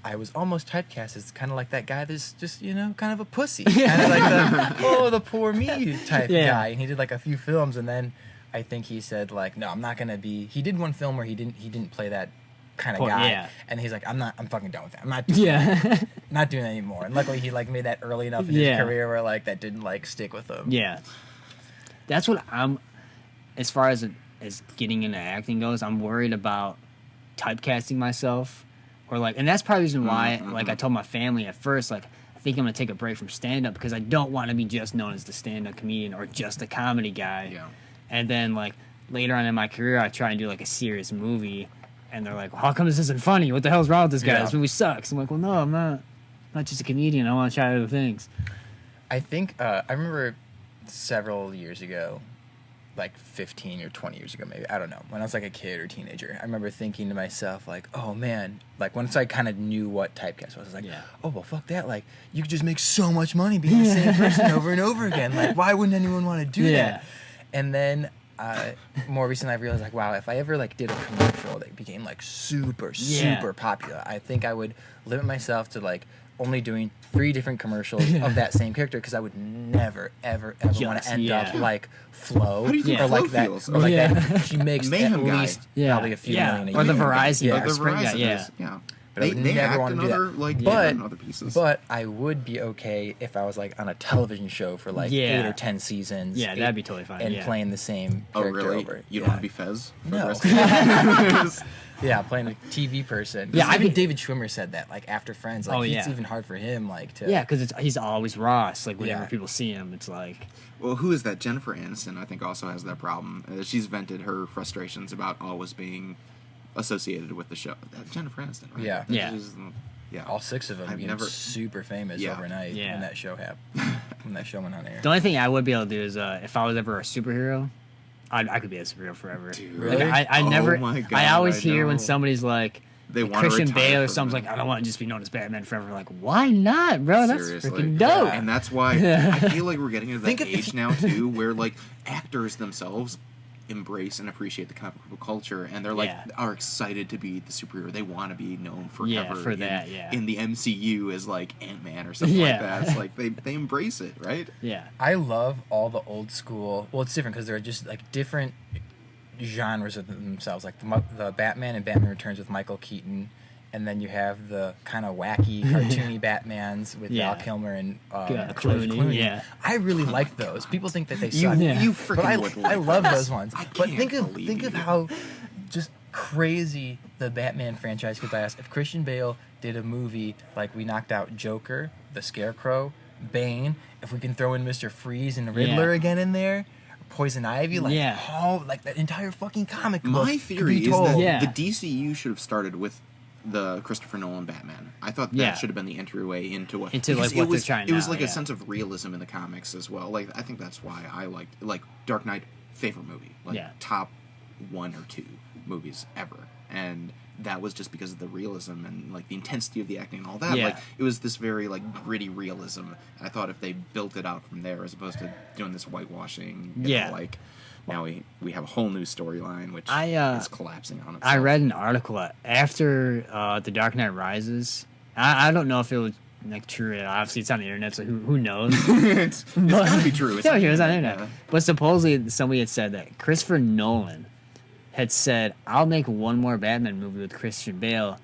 I was almost typecast as kind of like that guy that's just, kind of a pussy. Kind of like the poor me type guy. And he did like a few films, and then I think he said like, no, I'm not going to be... He did one film where he didn't play that kind of guy. Yeah. And he's like, I'm fucking done with that. I'm not doing that. Not doing that anymore. And luckily he like made that early enough in his career where like that didn't like stick with him. Yeah. That's what I'm... As far as getting into acting goes, I'm worried about typecasting myself. Or like, and that's probably the reason why, like, I told my family at first, like, I think I'm gonna take a break from stand-up because I don't want to be just known as the stand-up comedian or just a comedy guy. Yeah. And then like later on in my career, I try and do like a serious movie, and they're like, well, "How come this isn't funny? What the hell's wrong with this guy? This movie sucks." I'm like, "Well, no, I'm not just a comedian. I want to try other things." I think I remember several years ago, like 15 or 20 years ago, maybe, I don't know, when I was like a kid or teenager, I remember thinking to myself like, oh man, like once I kind of knew what typecast was, I was like, oh well, fuck that, like you could just make so much money being the same person over and over again, like why wouldn't anyone want to do that? And then more recently I realized like, wow, if I ever like did a commercial that became like super popular, I think I would limit myself to like only doing 3 different commercials of that same character, because I would never ever want to end up like Flo, or like that, feels? or like that. She makes at least probably a few million a year. Or the Verizon, the Verizon, But I would they never act want in to do other, that. like, but in other pieces. But I would be okay if I was like on a television show for like 8 or 10 seasons. Yeah, that'd be totally fine. And playing the same character really? over. You don't want to be Fez for the No. rest of your life? Yeah, playing a TV person. Yeah, Even David Schwimmer said that, like, after Friends. Like, it's even hard for him, like, to... Yeah, because he's always Ross. Like, whenever people see him, it's like... Well, who is that? Jennifer Aniston, I think, also has that problem. She's vented her frustrations about always being associated with the show. Jennifer Aniston, right? Yeah. Yeah. All 6 of them became super famous overnight when that show happened. When that show went on air. The only thing I would be able to do is, if I was ever a superhero... I could be a superhero forever. Dude. Really? Like, I never. My God, I always hear know. when somebody's like, They want Christian to retire Bale or from something's that. like, I don't want to just be known as Batman forever. Like, why not, bro? That's Seriously. freaking dope. And that's why I feel like we're getting to that Think of- age now too, where like actors themselves embrace and appreciate the comic book culture, and they're like are excited to be the superhero. They want to be known forever. for in, that. in the MCU as like Ant-Man or something like that. It's like they embrace it, right? Yeah. I love all the old school... Well, it's different because they're just, like, different genres of themselves. Like, the Batman and Batman Returns with Michael Keaton, and then you have the kind of wacky, cartoony Batmans with Val Kilmer and George Clooney. Yeah. I really like those. People think that they suck. You But freaking would like I love those. those ones. I But can't think of believe you. how just crazy the Batman franchise could last if Christian Bale did a movie like we knocked out Joker, the Scarecrow, Bane. If we can throw in Mr. Freeze and the Riddler again in there, Poison Ivy, like like that entire fucking comic book. My could theory be is told. that the DCU should have started with the Christopher Nolan Batman. I thought that should have been the entryway into what Into, because like, what it was, they're trying it was now, like a sense of realism in the comics as well. Like I think that's why I liked like Dark Knight, favorite movie, like top 1 or 2 movies ever, and that was just because of the realism and like the intensity of the acting and all that. Like it was this very like gritty realism. I thought if they built it out from there as opposed to doing this whitewashing, you know, like now we have a whole new storyline which is collapsing on itself. I read an article after The Dark Knight Rises. I don't know if it was like true. Obviously, it's on the internet, so who knows? it's gotta be true. It's on the internet. Yeah. But supposedly somebody had said that Christopher Nolan had said, I'll make one more Batman movie with Christian Bale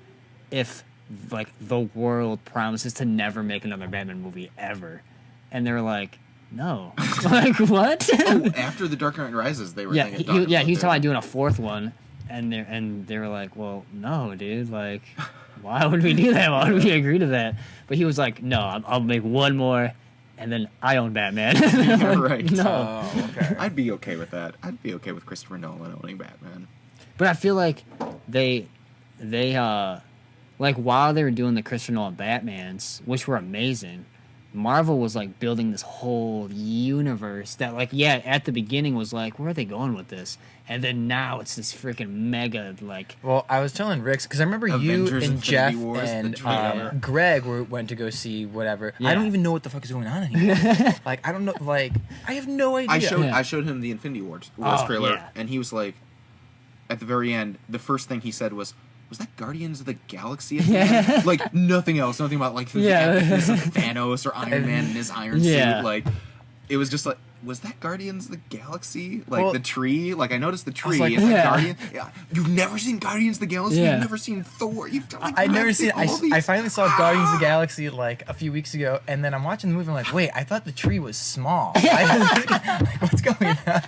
if like the world promises to never make another Batman movie ever. And they were like, no. Like, what? After The Dark Knight Rises, they were he was talking about doing a 4th one, and they were like, well, no, dude, like, why would we do that? Why would we agree to that? But he was like, no, I'll make one more, and then I own Batman. Right. No. Oh, okay. I'd be okay with that. I'd be okay with Christopher Nolan owning Batman. But I feel like they like while they were doing the Christopher Nolan Batmans, which were amazing, Marvel was like building this whole universe that like at the beginning was like, where are they going with this? And then now it's this freaking mega like. Well, I was telling Ricks because I remember Avengers you and Infinity Jeff Wars, and the trailer. Greg went to go see whatever. Yeah. I don't even know what the fuck is going on anymore. Like I don't know. Like I have no idea. I showed him the Infinity Wars trailer, and he was like, at the very end, the first thing he said was that Guardians of the Galaxy? At the end? Like nothing else, nothing about like the epicness of Thanos or Iron Man in his iron suit. Like it was just like, was that Guardians of the Galaxy? Like the tree? Like I noticed the tree. like, Is that Guardian? Yeah. You've never seen Guardians of the Galaxy? Yeah. You've never seen Thor? I've never seen. I finally saw Guardians of the Galaxy like a few weeks ago, and then I'm watching the movie. I'm like, wait, I thought the tree was small. Like, what's going on?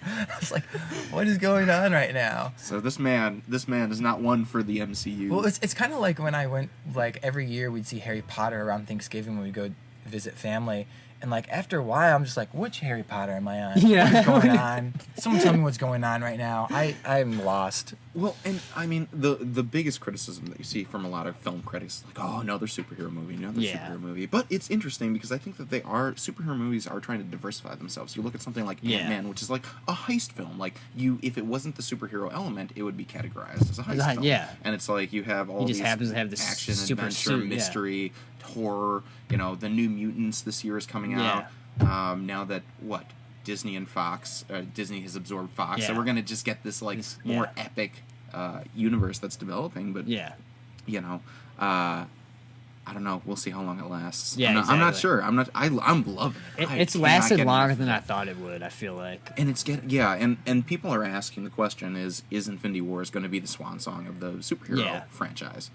I was like, what is going on right now? So this man is not one for the MCU. Well, it's kind of like when I went, like, every year we'd see Harry Potter around Thanksgiving when we go visit family. And, like, after a while, I'm just like, which Harry Potter am I on? Yeah. What's going on? Someone tell me what's going on right now. I'm lost. Well, and I mean, the biggest criticism that you see from a lot of film critics is like, oh, another superhero movie, superhero movie. But it's interesting because I think that superhero movies are trying to diversify themselves. You look at something like Ant-Man, which is like a heist film. Like, if it wasn't the superhero element, it would be categorized as a heist film. Yeah. And it's like you have all these happens to have this action, super adventure, suit, mystery, horror. You know, the New Mutants this year is coming out. Now that, Disney and Fox, Disney has absorbed Fox, so we're going to just get this, like, more epic universe that's developing, but, you know, I don't know. We'll see how long it lasts. Yeah, I'm not exactly. sure. I'm loving it. It's lasted longer than I thought it would, I feel like. And and people are asking the question: Is Infinity Wars going to be the swan song of the superhero franchise?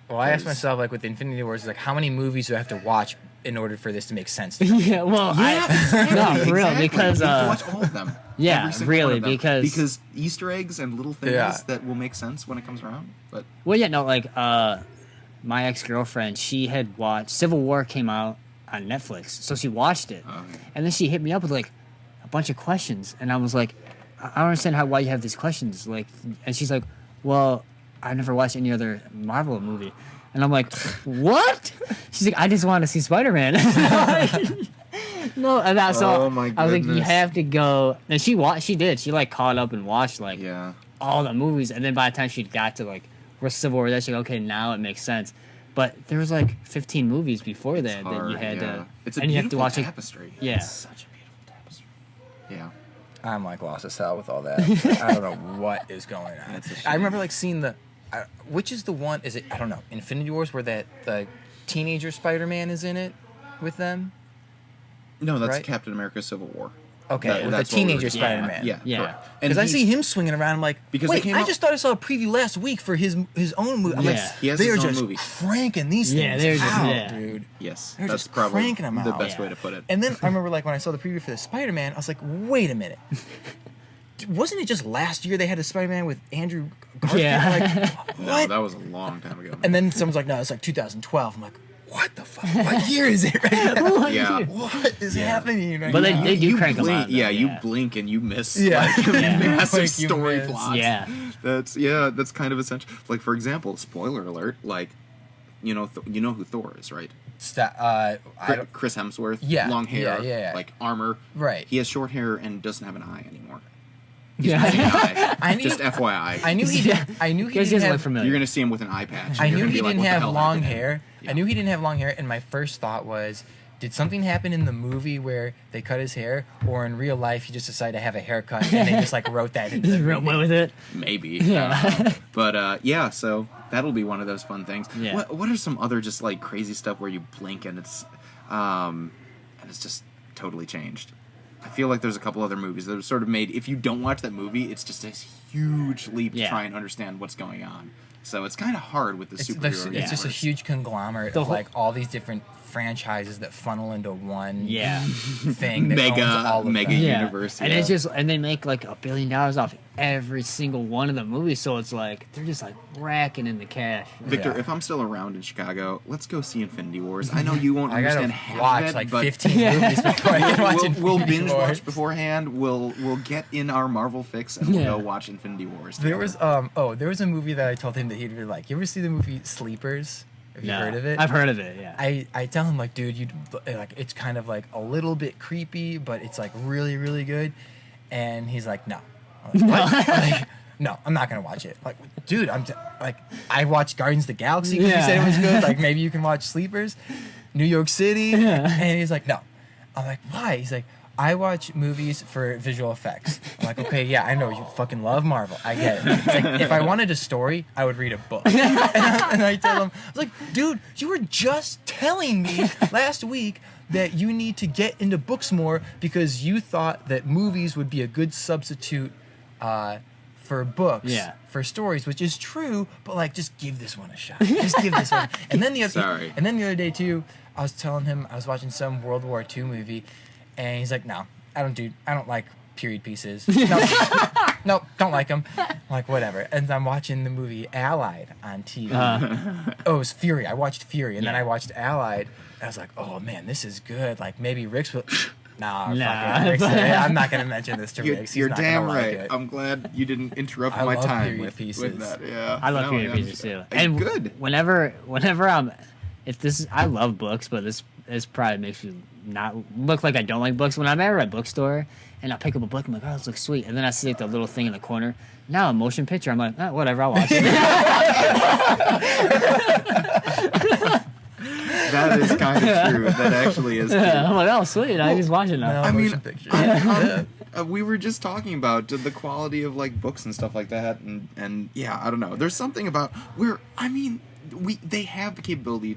Well, I asked myself, like, with Infinity Wars, like, how many movies do I have to watch in order for this to make sense? Yeah, well, no, for real, because you have to watch all of them. Yeah, Every single really, one of them. because Easter eggs and little things that will make sense when it comes around. But like my ex-girlfriend, she had watched Civil War came out on Netflix, so she watched it, and then she hit me up with like a bunch of questions, and I was like, I don't understand why you have these questions, like, and she's like, well, I've never watched any other Marvel movie. And I'm like, what? She's like, I just want to see Spider-Man. No, and that's all. Oh my I was like, you goodness. have to go. And she did. She like caught up and watched like all the movies. And then by the time she got to like where Civil War, she's like, okay, now it makes sense. But there was like 15 movies before that that you had to. It's a and you beautiful have to watch tapestry. Yeah. It's such a beautiful tapestry. Yeah. I'm like lost as hell with all that. I don't know what is going on. I remember like seeing which is the one? Is it? I don't know. Infinity Wars, where the teenager Spider-Man is in it with them. No, that's Right? Captain America: Civil War. Okay, with the that's what we were teenager doing. Spider-Man. Yeah, Yeah. correct. And Because I he's- see him swinging around. I'm like, Because they wait, came I out- just thought I saw a preview last week for his own movie. I'm Yeah. like, He has they his are own just movie. cranking these things Yeah, they're just- out, yeah. dude. Yes, They're that's just probably cranking 'em the out. best Yeah. way to put it. And then I remember, like, when I saw the preview for the Spider-Man, I was like, wait a minute. Wasn't it just last year they had a Spider-Man with Andrew Garfield? Yeah. Like, No, what? that was a long time ago. And then someone's like, no, it's like 2012. I'm like, what the fuck? What year is it right now? yeah. What is happening right But now? they do crank 'em blink, out, yeah, though, you yeah. blink and you miss Yeah. like Yeah. massive Like, you story miss. plots. Yeah. That's kind of essential. Like, for example, spoiler alert, like, you know who Thor is, right? I don't, Chris Hemsworth, Yeah. long hair, Yeah. like armor. Right. He has short hair and doesn't have an eye anymore. Yeah. Eye. I knew- Just FYI. I knew he did. I knew he Guys didn't doesn't look have. familiar. You're gonna see him with an eye patch. I and knew you're he gonna be didn't like, what the have hell long happened? hair. Yeah. I knew he didn't have long hair, and my first thought was, did something happen in the movie where they cut his hair, or in real life he just decided to have a haircut and they just like wrote that into Just the went movie? with it. Maybe. Yeah. But yeah, so that'll be one of those fun things. Yeah. What are some other just like crazy stuff where you blink and it's just totally changed? I feel like there's a couple other movies that have sort of made, if you don't watch that movie, it's just a huge leap to Yeah. try and understand what's going on. So it's kind of hard with the superhero It's just a universe. huge conglomerate The of whole- like all these different franchises that funnel into one Yeah. thing that owns all of mega them. Yeah. universe. And yeah. it's just, and they make like $1 billion off every single one of the movies, so it's like they're just like racking in the cash. Victor, Yeah. if I'm still around in Chicago, let's go see Infinity Wars. I know you won't I gotta understand half watch of it, like but 15 movies before I can watch we'll Infinity binge Wars. watch beforehand. We'll get in our Marvel fix and we'll Yeah. go watch Infinity Wars. There was there was a movie that I told him that he'd really like. You ever see the movie Sleepers? Have you No. heard of it? I've heard of it, yeah. I tell him like, dude, you like it's kind of like a little bit creepy, but it's like really really good. And he's like, no. I'm like, what? I'm like, no, I'm not gonna watch it. Like, dude, like I watched Guardians of the Galaxy because you Yeah. said it was good. Like maybe you can watch Sleepers, New York City. Yeah. And he's like, no. I'm like, why? He's like, I watch movies for visual effects. I'm like, okay, yeah, I know you fucking love Marvel. I get it. It's like, if I wanted a story, I would read a book. And I tell him, I was like, dude, you were just telling me last week that you need to get into books more because you thought that movies would be a good substitute for books, Yeah. for stories, which is true. But like, just give this one a shot. Just give this one. And then the other day too, I was telling him I was watching some World War II movie. And he's like, no, I don't like period pieces. No, don't like them. I'm like, whatever. And I'm watching the movie Allied on TV. Oh, it was Fury. I watched Fury, and then Yeah. I watched Allied. I was like, oh, man, this is good. Like, maybe Rick's will... Nah, Nah. fuck it. Rick's, I'm not going to mention this to Rick. You're He's not damn gonna like right. it. I'm glad you didn't interrupt I my love time period with pieces. that. Yeah, I love No, period yeah. pieces too. And good. Whenever I'm, if this is, I love books, but this probably makes me not look like I don't like books. When I'm ever at a bookstore and I pick up a book, I'm like, oh, this looks sweet, and then I see like the little thing in the corner. Now a motion picture, I'm like, oh, whatever, I'll watch it. That is kind of true. That actually is true. I'm like, oh, sweet, I just watch it now. No, I mean, motion picture. Yeah. we were just talking about the quality of like books and stuff like that, and yeah, I don't know. There's something about where, I mean, they have the capability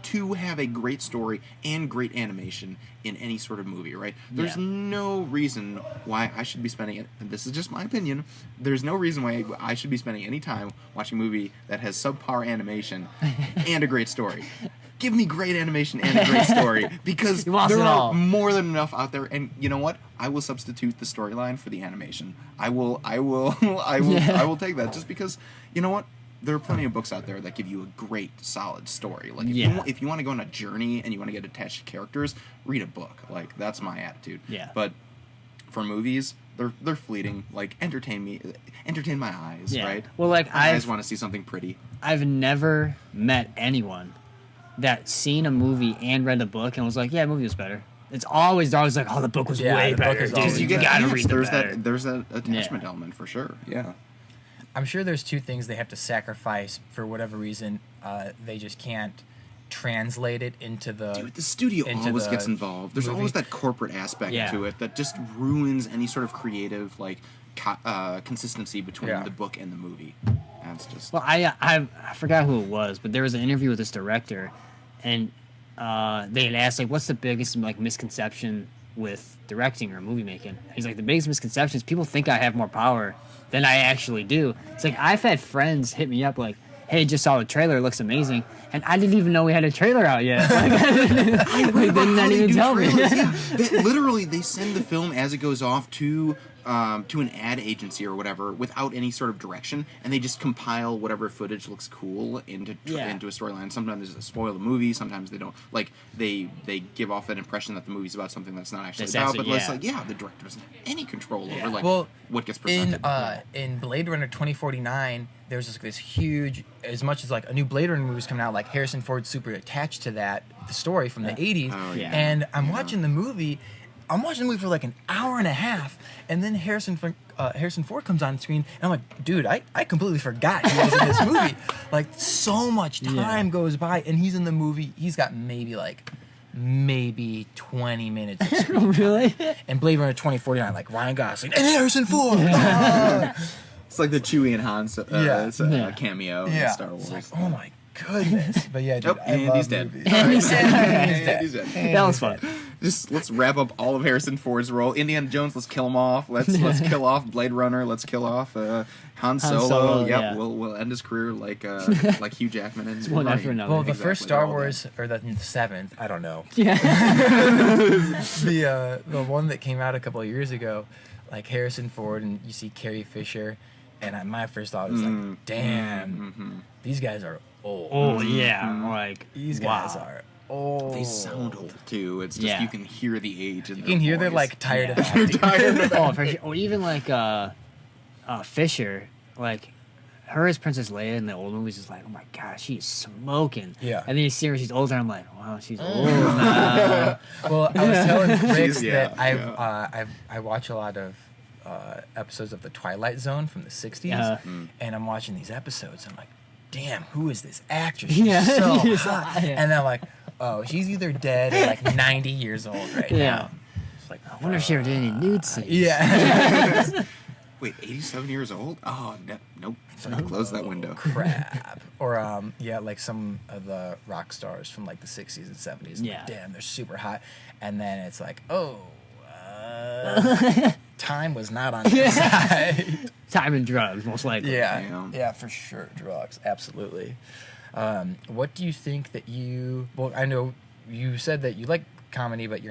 to have a great story and great animation in any sort of movie, right? There's no reason why I should be spending it, and this is just my opinion, there's no reason why I should be spending any time watching a movie that has subpar animation and a great story. Give me great animation and a great story, because there are more than enough out there. And you know what? I will substitute the storyline for the animation. I will take that, just because, you know what? There are plenty of books out there that give you a great, solid story. Like, if you want to go on a journey and you want to get attached to characters, read a book. Like, that's my attitude. Yeah. But for movies, they're fleeting. Like, entertain my eyes, right? Well, like, my eyes want to see something pretty. I've never met anyone that seen a movie and read a book and was like, yeah, the movie was better. It's always like, oh, the book was way better. Because you gotta read the better. There's that attachment element for sure. Yeah. I'm sure there's two things they have to sacrifice for whatever reason. They just can't translate it into the... Dude, the studio always gets involved. There's always that corporate aspect to it that just ruins any sort of creative, like, consistency between the book and the movie. That's just... Well, I forgot who it was, but there was an interview with this director, and they had asked, like, what's the biggest, like, misconception with directing or movie making? He's like, the biggest misconception is people think I have more power than I actually do. It's like, I've had friends hit me up like, hey, just saw the trailer, it looks amazing, and I didn't even know we had a trailer out yet. Like, they didn't even tell me. Literally, they send the film as it goes off to an ad agency or whatever without any sort of direction, and they just compile whatever footage looks cool into a storyline. Sometimes they spoil the movie, sometimes they don't. Like, they give off that impression that the movie's about something that's not actually about. But it's like, the director doesn't have any control over what gets presented. In Blade Runner 2049, there's this huge, as much as like a new Blade Runner movie's coming out, like Harrison Ford's super attached to the story from the 80s, and I'm watching the movie. I'm watching the movie for like an hour and a half, and then Harrison Ford comes on screen, and I'm like, dude, I completely forgot he was in this movie. Like, so much time goes by, and he's in the movie. He's got maybe 20 minutes of screen time. Really? And Blade Runner 2049, like Ryan Gosling and Harrison Ford. It's like the Chewie and Han cameo in Star Wars. Like, oh my goodness. But yeah, dude, and he's dead. He's dead. That was fun. Just let's wrap up all of Harrison Ford's role. Indiana Jones, let's kill him off. Let's kill off Blade Runner. Let's kill off Han Solo. Yep, we'll end his career like Hugh Jackman and one after another. Well, the first Star Wars, or the seventh, I don't know. Yeah. The one that came out a couple of years ago, like Harrison Ford, and you see Carrie Fisher, and my first thought was like, damn, these guys are old. Oh yeah, like these guys are old. They sound old too. It's just you can hear the age in their can hear voice. they're like tired of acting. For sure. Or even like Fisher, like her as Princess Leia in the old movies is like, oh my gosh, she is smoking. Yeah. And then you see her, she's older. I'm like, wow, she's old now. Well, I was telling Rick that I watch a lot of episodes of The Twilight Zone from the 60s, and I'm watching these episodes, and I'm like, damn, who is this actress? She's so hot. And then I'm like, oh, she's either dead or like 90 years old right now. It's like, I wonder if she ever did any nude scenes. Yeah. Wait, 87 years old? Oh, nope. Sorry, close that window. Crap. Or, like some of the rock stars from like the 60s and 70s. Yeah. Like, damn, they're super hot. And then it's like, time was not on their side. Time and drugs, most likely. Yeah, for sure. Drugs, absolutely. What do you think that well, I know you said that you like comedy, but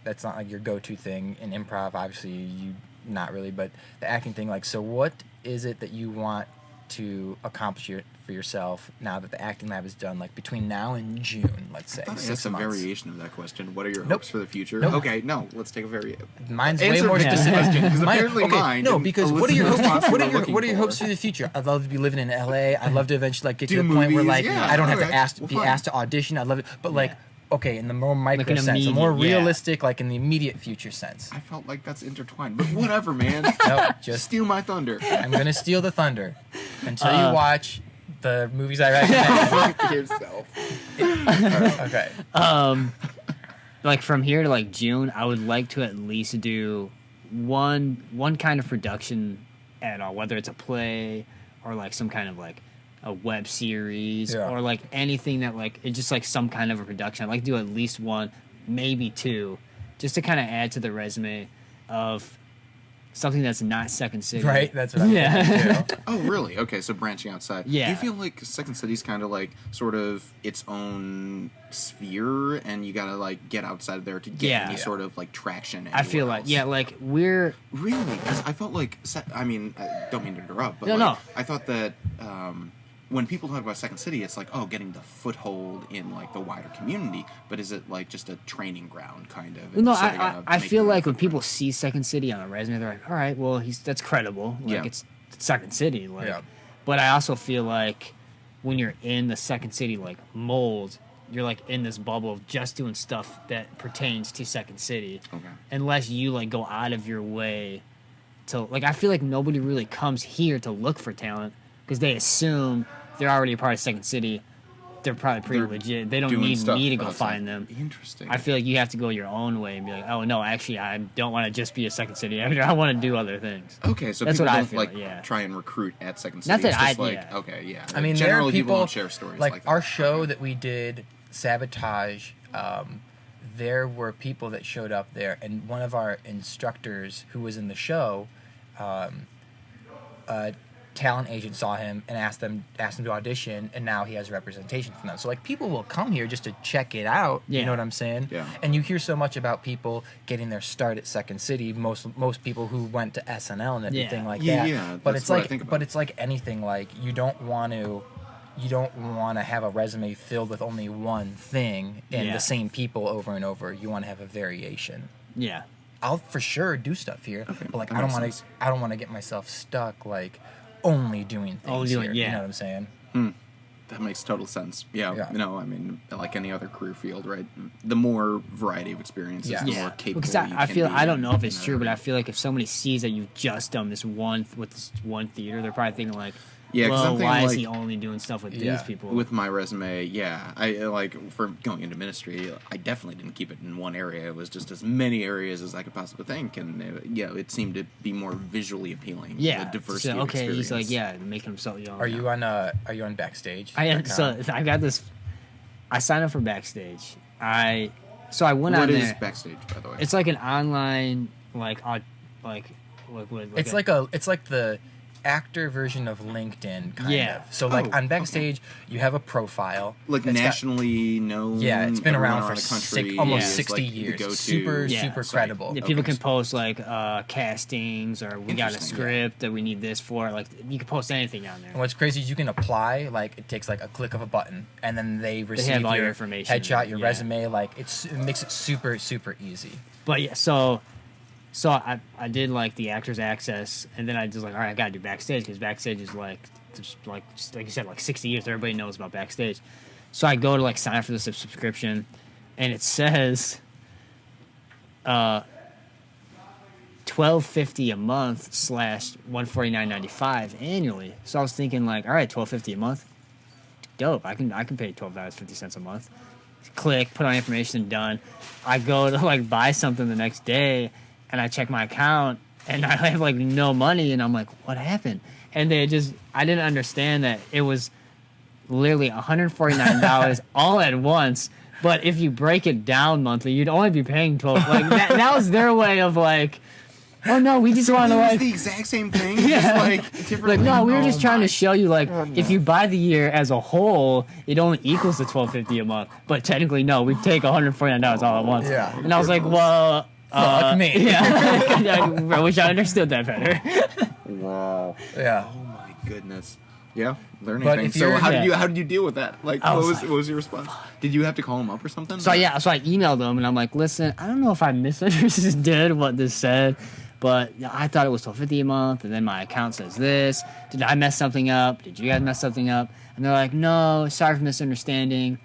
that's not like your go-to thing. In improv, obviously, you not really, but the acting thing, like, so what is it that you want to accomplish for yourself now that the acting lab is done, like between now and June, let's say? That's a variation of that question. What are your hopes for the future? Nope. Okay, no, let's take a mine's way more specific. Because apparently mine. No, because what are your hopes? What are your hopes for the future? I'd love to be living in LA. I'd love to eventually get to the point where I don't have to be asked to audition. I'd love it, but okay, in the more micro sense, the more realistic, like in the immediate future sense. I felt like that's intertwined, but whatever, man. No, just steal my thunder. I'm gonna steal the thunder until you watch the movies I recommend. Yourself. Okay. Like from here to like June, I would like to at least do one kind of production at all, whether it's a play or like some kind of like a web series Yeah. or like anything that like it's just like some kind of a production. I'd like to do at least one, maybe two, just to kind of add to the resume of something that's not Second City. Right? That's what I'm thinking too. Oh, really? Okay, so branching outside. Yeah. Do you feel like Second City's kind of like sort of its own sphere, and you gotta like get outside of there to get any sort of like traction? I feel like, like we're really, because I felt like I mean, I don't mean to interrupt, but No. I thought that when people talk about Second City, it's like, oh, getting the foothold in like the wider community. But is it like just a training ground kind of? no. setting I feel like when footprint? people see Second City on a resume, they're like, all right, well, that's credible. Like it's Second City. Like, but I also feel like when you're in the Second City like mold, you're like in this bubble of just doing stuff that pertains to Second City. Okay. Unless you like go out of your way to like, I feel like nobody really comes here to look for talent because they assume they're already a part of Second City. They're probably pretty legit. They don't doing need stuff me to go outside. find them. Interesting. I feel like you have to go your own way and be like, oh no, actually, I don't want to just be a Second City actor. I want to do other things. Okay, so That's people what I don't feel like like, yeah. try and recruit at Second City. Not that It's just I- like yeah. okay, yeah. I mean, there are generally people don't share stories like that. our show that we did, Sabotage. There were people that showed up there, and one of our instructors who was in the show, a talent agent saw him and asked him to audition, and now he has representation from them. So like people will come here just to check it out. You Yeah. know what I'm saying? Yeah. And you hear so much about people getting their start at Second City. Most people who went to SNL and everything Yeah. like Yeah, that. yeah, But that's it's what I like think about. but it's like anything. Like you don't want to have a resume filled with only one thing and Yeah. the same people over and over. You want to have a variation. Yeah. I'll for sure do stuff here, but like that I don't makes want sense. to. I don't want to get myself stuck like only doing things Only doing- here. yeah. You know what I'm saying? That makes total sense. Yeah, Yeah. no, I mean, like any other career field, right? The more variety of experiences, Yeah. the Yeah, more capable because you I can feel be I don't in- know if in it's that true, but area. I feel like if somebody sees that you've just done this one with this one theater, they're probably thinking like, Yeah, 'cause I'm well, thinking, why is like- he only doing stuff with Yeah. these people? With my resume, yeah, I like for going into ministry, I definitely didn't keep it in one area. It was just as many areas as I could possibly think, and it seemed to be more visually appealing. yeah, the diversity. so, of okay, he's like, experience. making himself young. Are you on Backstage? So I got this. I signed up for Backstage. I went What on is there. Backstage, by the way? It's like an online It's like the actor version of LinkedIn, kind Yeah. of. So like Oh, on Backstage, you have a profile. like that's got- nationally known. Yeah, it's been everyone around for the country almost is, 60 like, the years. go-to Super Yeah. super site. credible. Yeah, people Okay. can post like castings or we got a Interesting, script that we need this for. Like you can post anything on there. And what's crazy is you can apply, like it takes like a click of a button, and then they receive all your your information. headshot, your Yeah. resume. Like it makes it super super easy. But yeah, so I did like the Actors Access, and then I just like, all right, I gotta do Backstage because Backstage is like you said, like 60 years. Everybody knows about Backstage. So I go to like sign up for the subscription, and it says $12.50 a month / $149.95 annually. So I was thinking like, all right, $12.50 a month, dope. I can pay $12.50 a month. Click, put on information, done. I go to like buy something the next day, and I check my account, and I have like no money, and I'm like, what happened? And I didn't understand that it was literally $149 all at once. But if you break it down monthly, you'd only be paying 12. Like that was their way of like, oh no, we just want to It was like. the exact same thing. Yeah. Just like different. Like no, we were Oh just trying my- to show you like if you buy the year as a whole, it only equals the $12.50 a month. But technically, no, we take $149 all at once. Yeah. And I was like, well, Fuck me. Yeah, I wish I understood that better. Wow. Yeah. Oh my goodness. Yeah, learning But things. if So you're- how did Yeah. you deal with that? Like, I what was was like, what was your response? Did you have to call him up or something? So I emailed them and I'm like, listen, I don't know if I misunderstood what this said, but I thought it was $12.50 a month, and then my account says this. Did I mess something up? Did you guys mess something up? And they're like, no, sorry for misunderstanding.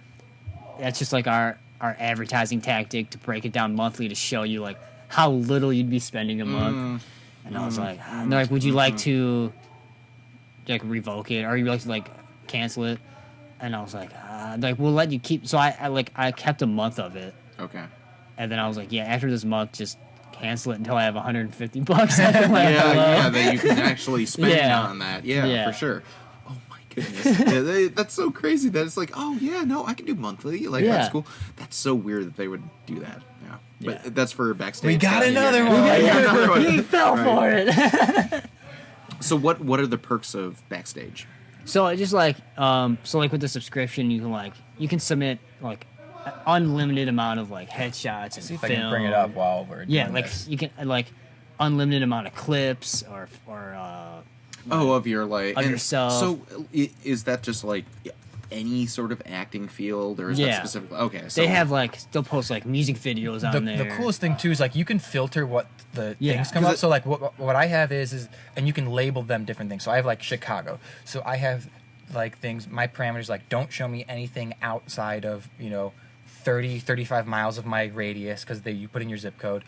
That's just like our advertising tactic to break it down monthly to show you like how little you'd be spending a month. And I was like, and they're like, would you like to like revoke it, or you like to like cancel it? And I was like, we'll let you keep. So I kept a month of it, Okay. and then I was like, yeah, after this month, just cancel it until I have $150. I can let it Yeah, go. yeah, that you can actually spend Yeah. on that. Yeah, Yeah. for sure. Oh my goodness. That's so crazy that it's like, oh yeah, no, I can do monthly. Like Yeah. that's cool. That's so weird that they would do that. Yeah, but Yeah. that's for backstage. We got stuff. another Yeah. one. We got another one. He fell for it. So what are the perks of backstage? So it just like with the subscription, you can submit like an unlimited amount of like headshots and See if I film. can bring it up while we're Yeah, doing like this. you can like unlimited amount of clips or Of your like Of and yourself. So is that just like any sort of acting field, or is that Yeah. specific? Okay, so they have like they'll post like music videos on there. The coolest thing too is like you can filter what the Yeah. things come 'Cause up. So like what I have is and you can label them different things. So I have like Chicago. So I have like things. My parameters like don't show me anything outside of 35 miles of my radius because you put in your zip code.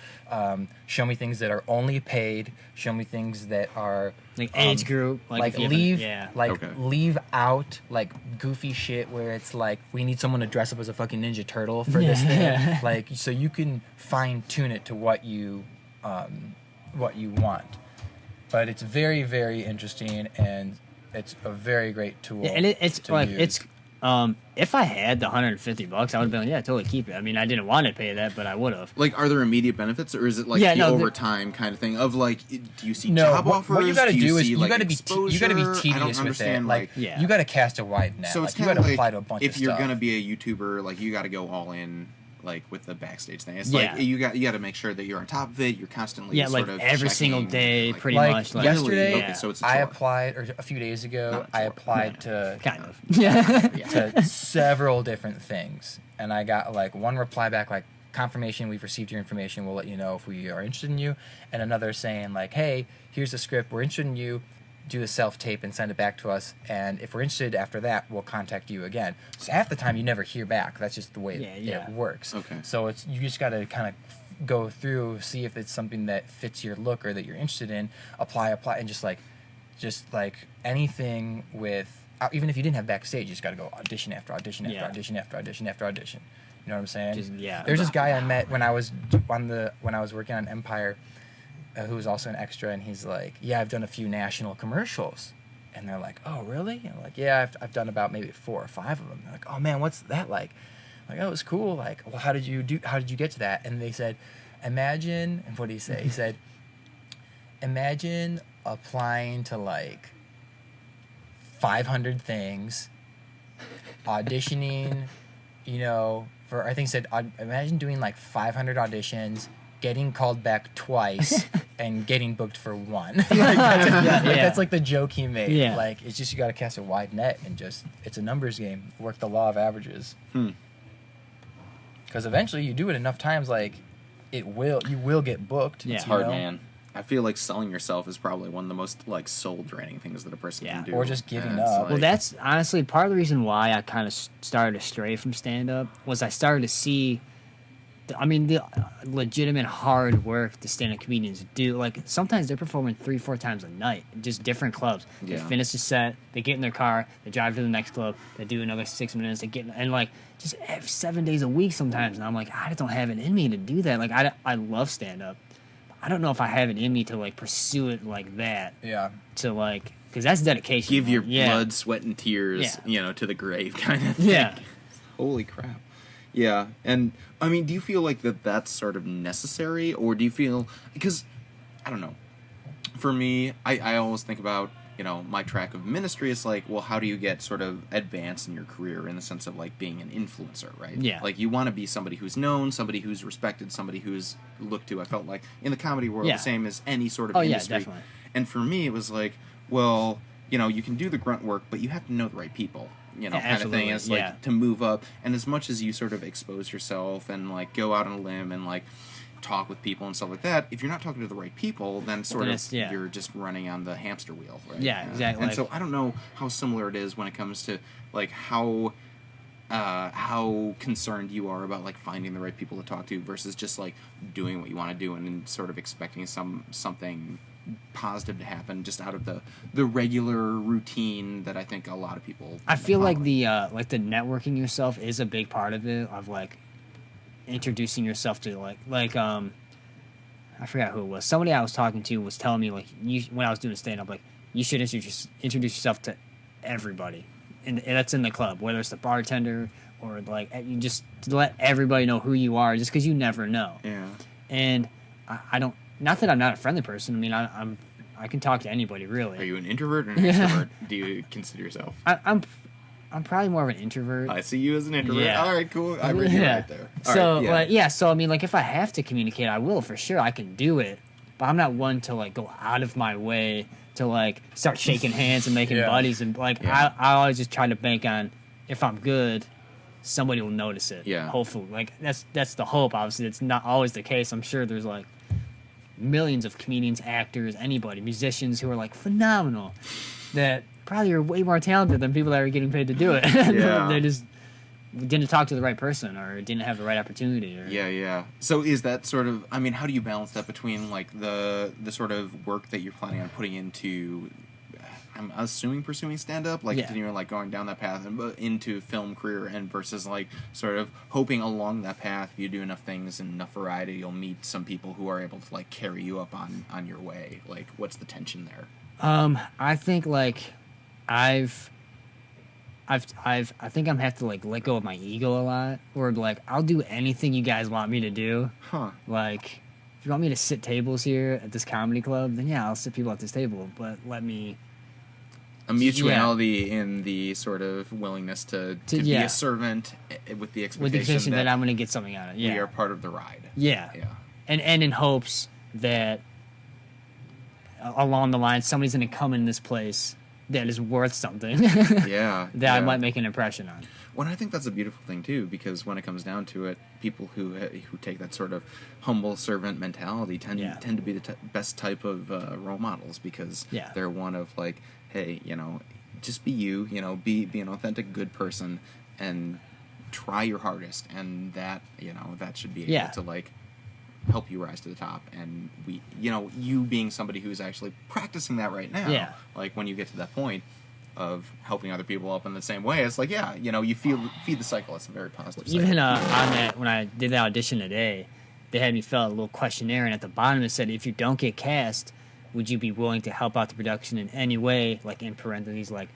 Show me things that are only paid. Show me things that are like age group, like if you haven't- leave yeah. Okay. leave out like goofy shit where it's like we need someone to dress up as a fucking Ninja Turtle for this thing. Yeah. Like so you can fine tune it to what you want. But it's very, very interesting and it's a very great tool. Yeah, and it's to like use. it's if I had the $150, I would have been like, yeah, totally keep it. I mean, I didn't want to pay that, but I would have. like, are there immediate benefits, or is it like Yeah, the no, overtime kind of thing? Of like, do you see No, job offers? what you got to do is see, you like, got to be exposure? you got to be I don't tedious with it. understand, Like Yeah. you got to cast a wide net. So like it's you kind got of to like apply to a bunch of if you're stuff. gonna be a YouTuber, like you got to go all in, like with the backstage thing. It's Yeah. like you got to make sure that you're on top of it. You're constantly Yeah, sort like of every single checking, day, like, pretty like much. Like, yesterday, Really? yeah. Okay, so it's a I chore. applied, or a few days ago, Not a I chore. applied to kind of. Yeah. to several different things, and I got like one reply back like confirmation we've received your information. We'll let you know if we are interested in you, and another saying like, hey, here's the script. We're interested in you. Do a self tape and send it back to us, and if we're interested after that, we'll contact you again. So half the time you never hear back. That's just the way Yeah. it works. Okay. So it's you just got to kind of go through, see if it's something that fits your look or that you're interested in. Apply, and just like anything with. Even if you didn't have backstage, you just got to go audition after audition after Yeah. audition after audition after audition. You know what I'm saying? Just- yeah. There's this guy I met when I was working on Empire, who was also an extra, and he's like, "Yeah, I've done a few national commercials," and they're like, "Oh, really?" And I'm like, "Yeah, I've done about maybe 4 or 5 of them." They're like, "Oh man, what's that like?" I'm like, "Oh, it was cool." Like, "Well, how did you get to that?" And they said, "Imagine," and what did he say? He said, "Imagine applying to like 500 things, auditioning, for I think he said, imagine doing like 500 auditions, getting called back twice, and getting booked for one." That's like the joke he made. Yeah. Like it's just you got to cast a wide net and just it's a numbers game. Work the law of averages. Because eventually you do it enough times, like you will get booked. Yeah. It's hard, man. I feel like selling yourself is probably one of the most like soul draining things that a person Yeah. can do. Or just giving And it's up. like- Well, that's honestly part of the reason why I kind of started to stray from stand-up was I started to see, the legitimate hard work the stand-up comedians do. Like, sometimes they're performing 3-4 times a night, just different clubs. They Yeah. finish the set, they get in their car, they drive to the next club, they do another 6 minutes, and like, just 7 days a week sometimes. And I'm like, I just don't have it in me to do that. Like, I love stand-up. I don't know if I have it in me to, like, pursue it like that. Yeah. To, like, because that's dedication. give your Yeah. blood, sweat, and tears, to the grave kind of thing. Yeah. Holy crap. Yeah. And, I mean, do you feel like that's sort of necessary? Or do you feel... Because, I don't know. For me, I always think about, my track of ministry is like, well, how do you get sort of advanced in your career in the sense of, like, being an influencer, right? Yeah. Like, you want to be somebody who's known, somebody who's respected, somebody who's looked to. I felt like, in the comedy world, Yeah. the same as any sort of Oh, yeah, industry. definitely. And for me, it was like, well, you can do the grunt work, but you have to know the right people, kind of thing. absolutely, It's like yeah. to move up. And as much as you sort of expose yourself and like go out on a limb and like talk with people and stuff like that, if you're not talking to the right people, then sort of you're just running on the hamster wheel, right? Yeah, exactly. And so I don't know how similar it is when it comes to like how concerned you are about like finding the right people to talk to versus just like doing what you want to do and then sort of expecting something positive to happen just out of the regular routine that I think a lot of people I feel like follow. the networking yourself is a big part of it, of like introducing yourself to like I forgot who it was. Somebody I was talking to was telling me like when I was doing stand up, like you should introduce yourself to everybody, and that's in the club, whether it's the bartender or like you just to let everybody know who you are, just because you never know. Yeah. And I don't. Not that I'm not a friendly person. I mean, I can talk to anybody really. Are you an introvert or an extrovert? Do you consider yourself? I'm probably more of an introvert. I see you as an introvert. Yeah. All right, cool. I read you right there. All So, right, yeah. So I mean, like, if I have to communicate, I will for sure. I can do it, but I'm not one to like go out of my way to like start shaking hands and making buddies and like. Yeah. I always just try to bank on if I'm good, somebody will notice it. Yeah. Hopefully, like that's the hope. Obviously, it's not always the case. I'm sure there's like millions of comedians, actors, anybody, musicians who are like phenomenal that probably are way more talented than people that are getting paid to do it. Yeah. They just didn't talk to the right person or didn't have the right opportunity. Or, Yeah. So is that sort of? I mean, how do you balance that between like the sort of work that you're planning on putting into? I'm assuming pursuing stand-up, like continuing like going down that path and into film career, and versus like sort of hoping along that path, if you do enough things and enough variety, you'll meet some people who are able to like carry you up on your way. Like, what's the tension there? I think like I think I'm have to like let go of my ego a lot, or like I'll do anything you guys want me to do. Huh. Like if you want me to sit tables here at this comedy club, then yeah, I'll sit people at this table, but let me. A mutuality in the sort of willingness to be a servant with the expectation that I'm going to get something out of it. Yeah. We are part of the ride. Yeah. And in hopes that along the line somebody's going to come in this place that is worth something. That I might make an impression on. Well, I think that's a beautiful thing too, because when it comes down to it, people who take that sort of humble servant mentality tend to be the best type of role models, because they're one of like, hey, just be you, be an authentic good person and try your hardest, and that that should be able to like help you rise to the top. And you being somebody who's actually practicing that right now, like when you get to that point of helping other people up in the same way, it's like you feed the cycle. It's a very positive cycle. Even on that, when I did the audition today, they had me fill out a little questionnaire, and at the bottom it said, if you don't get cast, would you be willing to help out the production in any way, like in parentheses, like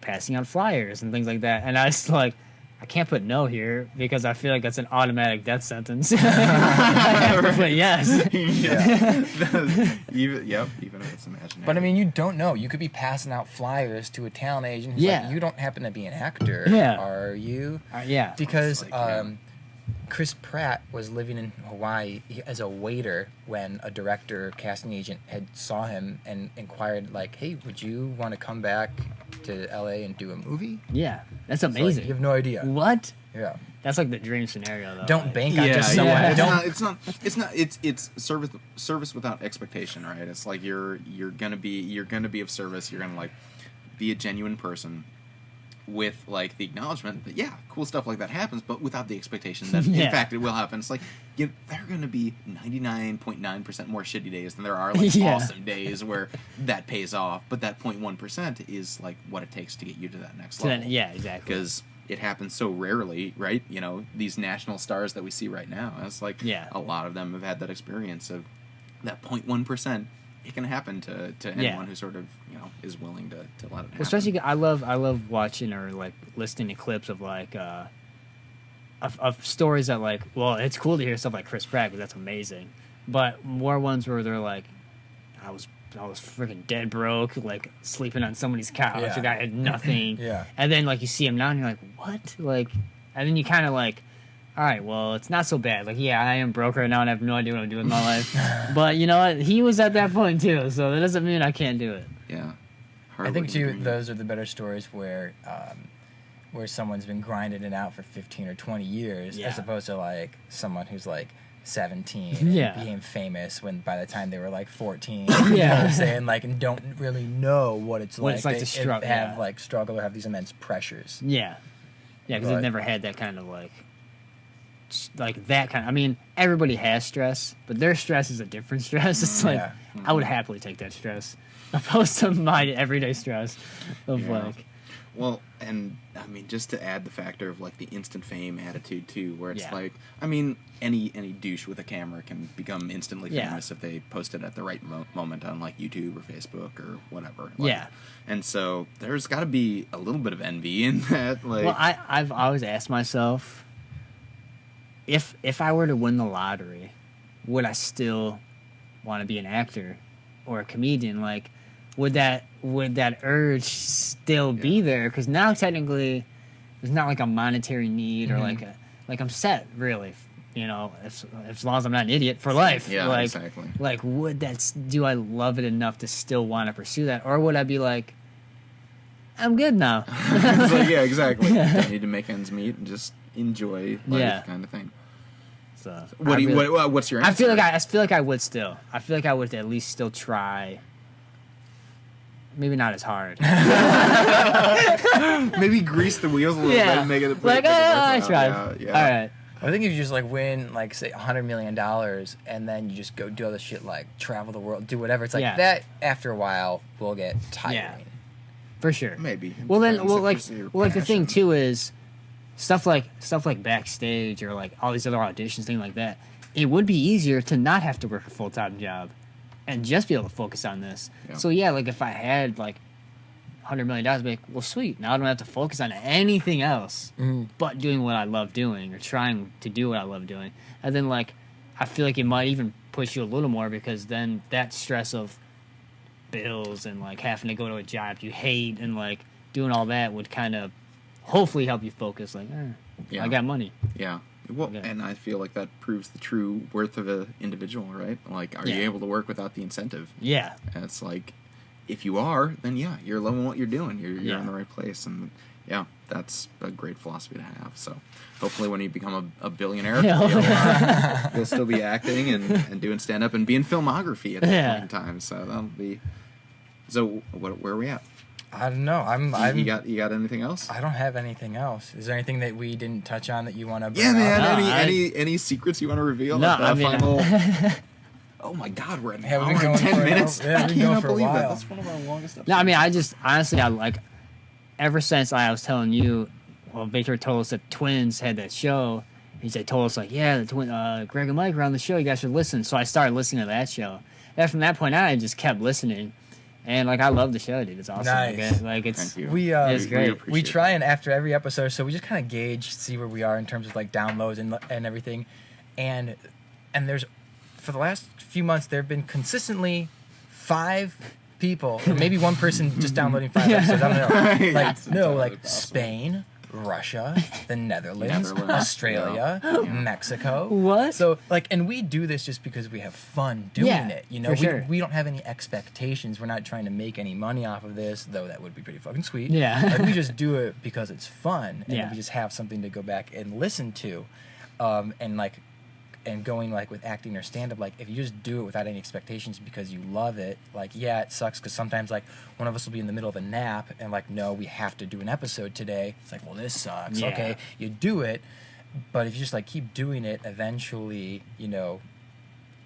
passing out flyers and things like that? And I was like, I can't put no here because I feel like that's an automatic death sentence. I have to put yes. Even if it's imaginary. But I mean, you don't know. You could be passing out flyers to a talent agent who's like, you don't happen to be an actor, are you? Because Chris Pratt was living in Hawaii as a waiter when a director, casting agent, had saw him and inquired, like, hey, would you want to come back to LA and do a movie? Yeah, that's amazing. Like, you have no idea. What? Yeah. That's like the dream scenario, though. Don't bank on just someone. It's service without expectation, right? It's like you're gonna be of service. You're gonna like be a genuine person with like the acknowledgement that cool stuff like that happens, but without the expectation that in fact it will happen. It's like there are going to be 99.9% more shitty days than there are like awesome days where that pays off, but that 0.1% is like what it takes to get you to that next level. Exactly. Because it happens so rarely, right? These national stars that we see right now, it's like a lot of them have had that experience of that 0.1%. It can happen to anyone who sort of is willing to let it happen. Well, especially I love watching or like listening to clips of like of stories that like, well, it's cool to hear stuff like Chris Pratt because that's amazing, but more ones where they're like, I was freaking dead broke, like sleeping on somebody's couch, like I had nothing, and then like you see him now and you're like, what, like, and then you kind of like, all right, well, it's not so bad. Like, I am broke right now and I have no idea what I'm doing with my life. But you know what? He was at that point too, so that doesn't mean I can't do it. Yeah. I think too, those are the better stories where someone's been grinding it out for 15 or 20 years, as opposed to like someone who's like 17 and became famous when by the time they were like 14. You know what I'm saying? Like, and don't really know what it's like to struggle, have like struggle or have these immense pressures. Yeah, because they've never had that kind of like that kind of, I mean, everybody has stress, but their stress is a different stress. It's like, I would happily take that stress opposed to my everyday stress of like. Well, and I mean, just to add the factor of like the instant fame attitude too, where it's Yeah. like, I mean, any douche with a camera can become instantly Yeah. famous if they post it at the right moment on like YouTube or Facebook or whatever. Like, Yeah. And so there's got to be a little bit of envy in that. Like, Well, I've always asked myself, if I were to win the lottery, would I still want to be an actor or a comedian? Like, would that urge still be there? Because now technically, there's not like a monetary need or like I'm set really. You know, as long as I'm not an idiot for life. Yeah, like, exactly. Like, do I love it enough to still want to pursue that, or would I be like, I'm good now? it's like, yeah, exactly. Don't need to make ends meet and just enjoy life, kind of thing. So What's your answer? I feel like I would still. I feel like I would at least still try. Maybe not as hard. Maybe grease the wheels a little bit and make it like, I out. tried. Yeah. All right. I think if you just like win like say $100 million and then you just go do other shit like travel the world, do whatever. It's like that after a while will get tiring. Yeah. For sure. Maybe. Well then, Depends if it's your the thing passion. too is stuff like backstage or like all these other auditions, things like that. It would be easier to not have to work a full-time job and just be able to focus on this. Yeah. So yeah, like if I had like $100 million, I'd be like, well, sweet. Now I don't have to focus on anything else but doing what I love doing or trying to do what I love doing. And then like, I feel like it might even push you a little more because then that stress of bills and like having to go to a job you hate and like doing all that would kind of hopefully help you focus. Like, I got money. Yeah. Well, Okay. and I feel like that proves the true worth of an individual, right? Like, are you Yeah. able to work without the incentive? Yeah. And it's like, if you are, then yeah, you're loving what you're doing. You're Yeah. in the right place, and yeah, that's a great philosophy to have. So, hopefully, when you become a billionaire, you'll still be acting and doing stand up and being filmography at that point in time. So that'll be. So, where are we at? I don't know. You got anything else? I don't have anything else. Is there anything that we didn't touch on that you want to bring Yeah, man. up? No, Any secrets you want to reveal? No, at the I mean, final... Oh my God, we're at an Yeah, we've hour been and going 10 for minutes. yeah, I we've been going cannot for a believe that. while. That's one of our longest episodes. No, I mean, I just honestly, I like ever since I was telling you, well, Victor told us that Twins had that show. Told us like, yeah, the Greg and Mike are on the show. You guys should listen. So I started listening to that show. And from that point on, I just kept listening, and like I love the show, dude. It's awesome. Nice. Like it's Thank you. It's great. We try and after every episode, so we just kind of gauge, see where we are in terms of like downloads and everything, and there's for the last few months there have been consistently 5 people, or maybe one person just downloading 5 episodes. I don't know. Right. Like That's no, entirely like possible. Spain, Russia, the Netherlands, Netherlands. Australia, Mexico. What? So like, and we do this just because we have fun doing Yeah, it. You know, for sure. we don't have any expectations. We're not trying to make any money off of this, though that would be pretty fucking sweet. Yeah. Like, we just do it because it's fun, and Yeah. we just have something to go back and listen to, and going like with acting or stand up, like if you just do it without any expectations because you love it, like yeah, it sucks because sometimes like one of us will be in the middle of a nap and like no, we have to do an episode today. It's like, well, this sucks. Yeah. Okay, you do it, but if you just like keep doing it, eventually, you know,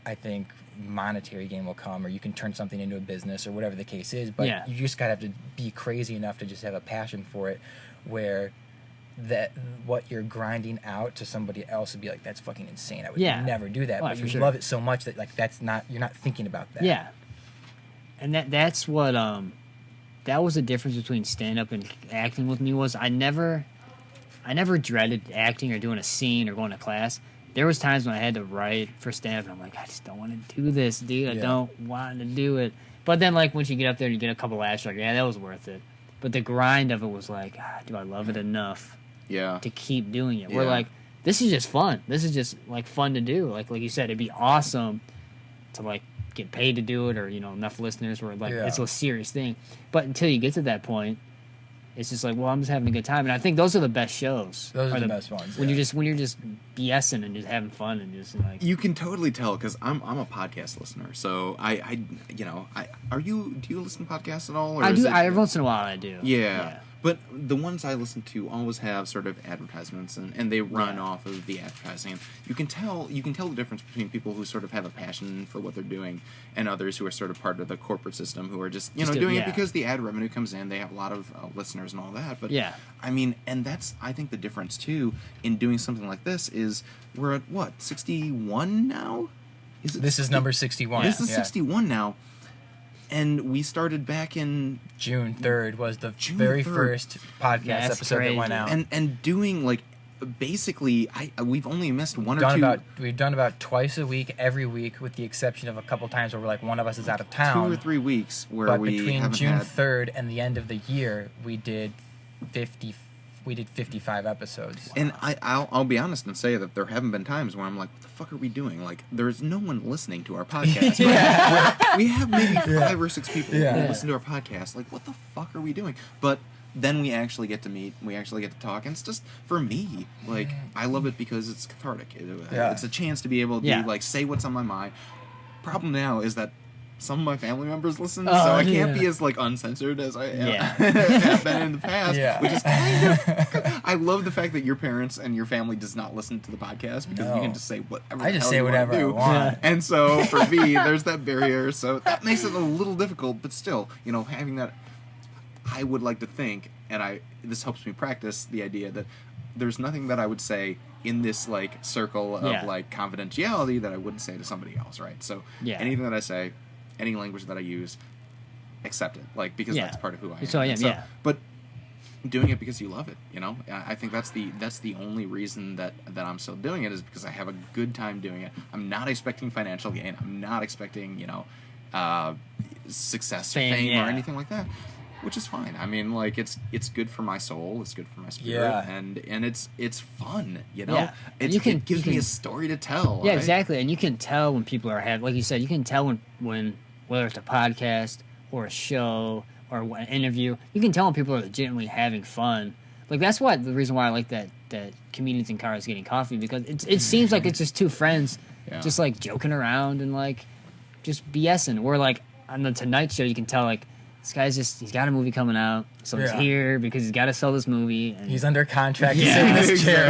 I think monetary gain will come, or you can turn something into a business or whatever the case is. But Yeah. you just gotta have to be crazy enough to just have a passion for it, where that what you're grinding out to somebody else would be like, that's fucking insane. I would Yeah. never do that. Oh, But for you sure. love it so much that like you're not thinking about that. Yeah. And that's what that was the difference between stand up and acting with me was I never dreaded acting or doing a scene or going to class. There was times when I had to write for stand up and I'm like, I just don't want to do this, dude. I Yeah. don't want to do it. But then like once you get up there and you get a couple laughs, you're like, yeah, that was worth it. But the grind of it was like, do I love it enough Yeah. to keep doing it? We're Yeah. like, this is just fun. This is just like fun to do. Like you said, it'd be awesome to like get paid to do it, or you know, enough listeners where like Yeah. it's a serious thing. But until you get to that point, it's just like, well, I'm just having a good time. And I think those are the best shows. Those are the best ones. When yeah. you're just BSing and just having fun and just like You can totally tell because I'm a podcast listener. So do you listen to podcasts at all? Or I is do. it- Every once in a while I do. Yeah. But the ones I listen to always have sort of advertisements, and they run off of the advertising. You can tell the difference between people who sort of have a passion for what they're doing and others who are sort of part of the corporate system who are just doing it because the ad revenue comes in. They have a lot of listeners and all that. But I mean, and that's I think the difference too in doing something like this is we're at what 61 now. This is number 61. This is 61 now. And we started back in June 3rd was the very first podcast episode that went out. And doing like basically we've only missed one or two. We've done about twice a week, every week, with the exception of a couple times where like one of us is out of town. 2 or 3 weeks where between June 3rd and the end of the year, we did 55 episodes. And I'll be honest and say that there haven't been times where I'm like, what the fuck are we doing? Like, there's no one listening to our podcast. We have maybe 5 or 6 people who listen to our podcast. Like, what the fuck are we doing? But then we actually get to meet, we actually get to talk, and it's just, for me, like, I love it because it's cathartic. It's a chance to be able to, like, say what's on my mind. Problem now is that some of my family members listen, so I can't be as like uncensored as I have been in the past. Which is kind of. I love the fact that your parents and your family does not listen to the podcast because you can just say whatever. I just say whatever I want. And so for me, there's that barrier. So that makes it a little difficult, but still, having that, I would like to think, and this helps me practice the idea that there's nothing that I would say in this like circle of like confidentiality that I wouldn't say to somebody else, right? So anything that I say. Any language that I use, accept it, like because that's part of who I am. So I am, But doing it because you love it, I think that's the only reason that I'm still doing it is because I have a good time doing it. I'm not expecting financial gain. I'm not expecting success, fame or anything like that, which is fine. I mean, like it's good for my soul. It's good for my spirit, and it's fun. It gives me a story to tell. Yeah, right? exactly. And you can tell when people are having, like you said, you can tell when whether it's a podcast or a show or an interview, you can tell when people are legitimately having fun. Like that's the reason why I like that comedians in cars getting coffee, because it seems like it's just two friends just like joking around and like just BSing. Or like on the Tonight Show, you can tell like this guy's he's got a movie coming out, so he's here because he's got to sell this movie. And he's under contract to sit in this chair.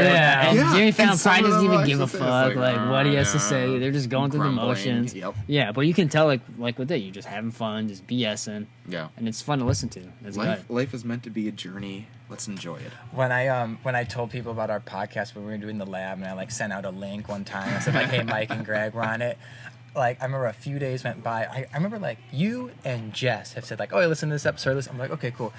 And Jimmy Fallon probably doesn't even give a fuck like what he has to say. They're just going through the motions. Yeah, but you can tell like with it, you're just having fun, just BSing. Yeah, and it's fun to listen to. It's life is meant to be a journey. Let's enjoy it. When I told people about our podcast when we were doing the lab, and I like sent out a link one time, I said like, "Hey, Mike and Greg were on it." Like, I remember a few days went by. I remember, like, you and Jess have said, like, oh, I listened to this episode. I'm like, okay, cool.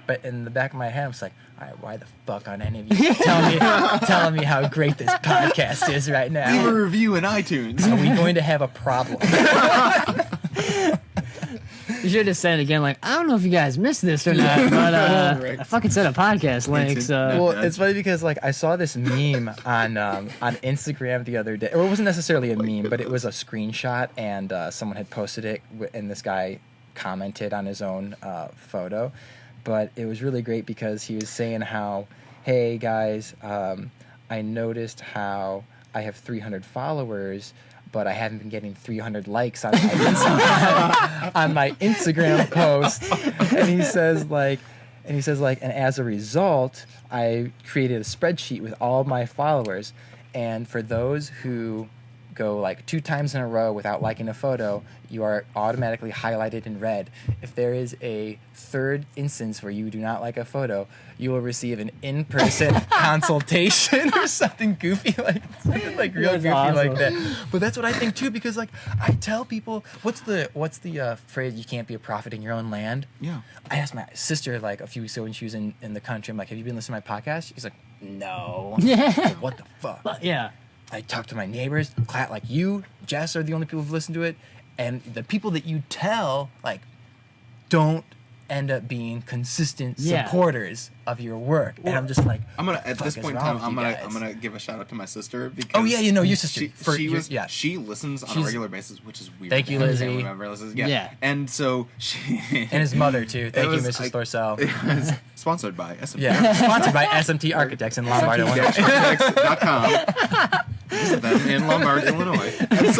But in the back of my head, I was like, all right, why the fuck aren't any of you telling me how great this podcast is right now? Leave a review in iTunes. Are we going to have a problem? You should have said it again, like, I don't know if you guys missed this or not, but I fucking said a podcast link, so... Well, it's funny because, like, I saw this meme on Instagram the other day. Or it wasn't necessarily a meme, but it was a screenshot, and someone had posted it, and this guy commented on his own photo. But it was really great because he was saying how, hey, guys, I noticed how I have 300 followers, but I haven't been getting 300 likes on my Instagram post. And he says like, and as a result, I created a spreadsheet with all my followers. And for those who go like 2 times in a row without liking a photo, you are automatically highlighted in red. If there is a third instance where you do not like a photo, you will receive an in-person consultation or something goofy like real That's goofy awesome. like that. But that's what I think too, because like I tell people, what's the phrase, you can't be a prophet in your own land? Yeah. I asked my sister like a few weeks ago when she was in the country, I'm like, have you been listening to my podcast? She's like, no. Like, what the fuck? Yeah. I talk to my neighbors, like you, Jess, are the only people who've listened to it, and the people that you tell, like, don't end up being consistent supporters of your work. And I'm just like, I'm gonna at this point in time, I'm gonna give a shout out to my sister because your sister. She listens on a regular basis, which is weird. Thank you, Lizzie. Yeah. And so she and his mother too. Thank you, Mrs. Thorcell. Sponsored by SMT. Yeah, sponsored by SMT Architects in Lombard, Illinois. Architects.com. Visit them in Lombard, Illinois. And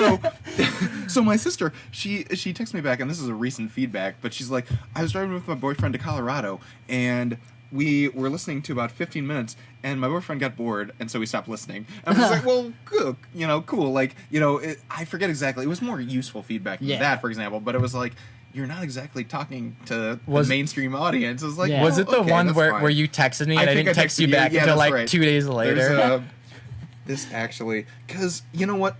so my sister, she texts me back, and this is a recent feedback, but she's like, I was driving with my boyfriend to Colorado, and we were listening to about 15 minutes, and my boyfriend got bored, and so we stopped listening. And I was like, well, good, cool. Like, I forget exactly. It was more useful feedback than that, for example, but it was like, you're not exactly talking to the mainstream audience. It was like, was it the one where you texted me and I didn't text you back until like 2 days later? This actually, because you know what?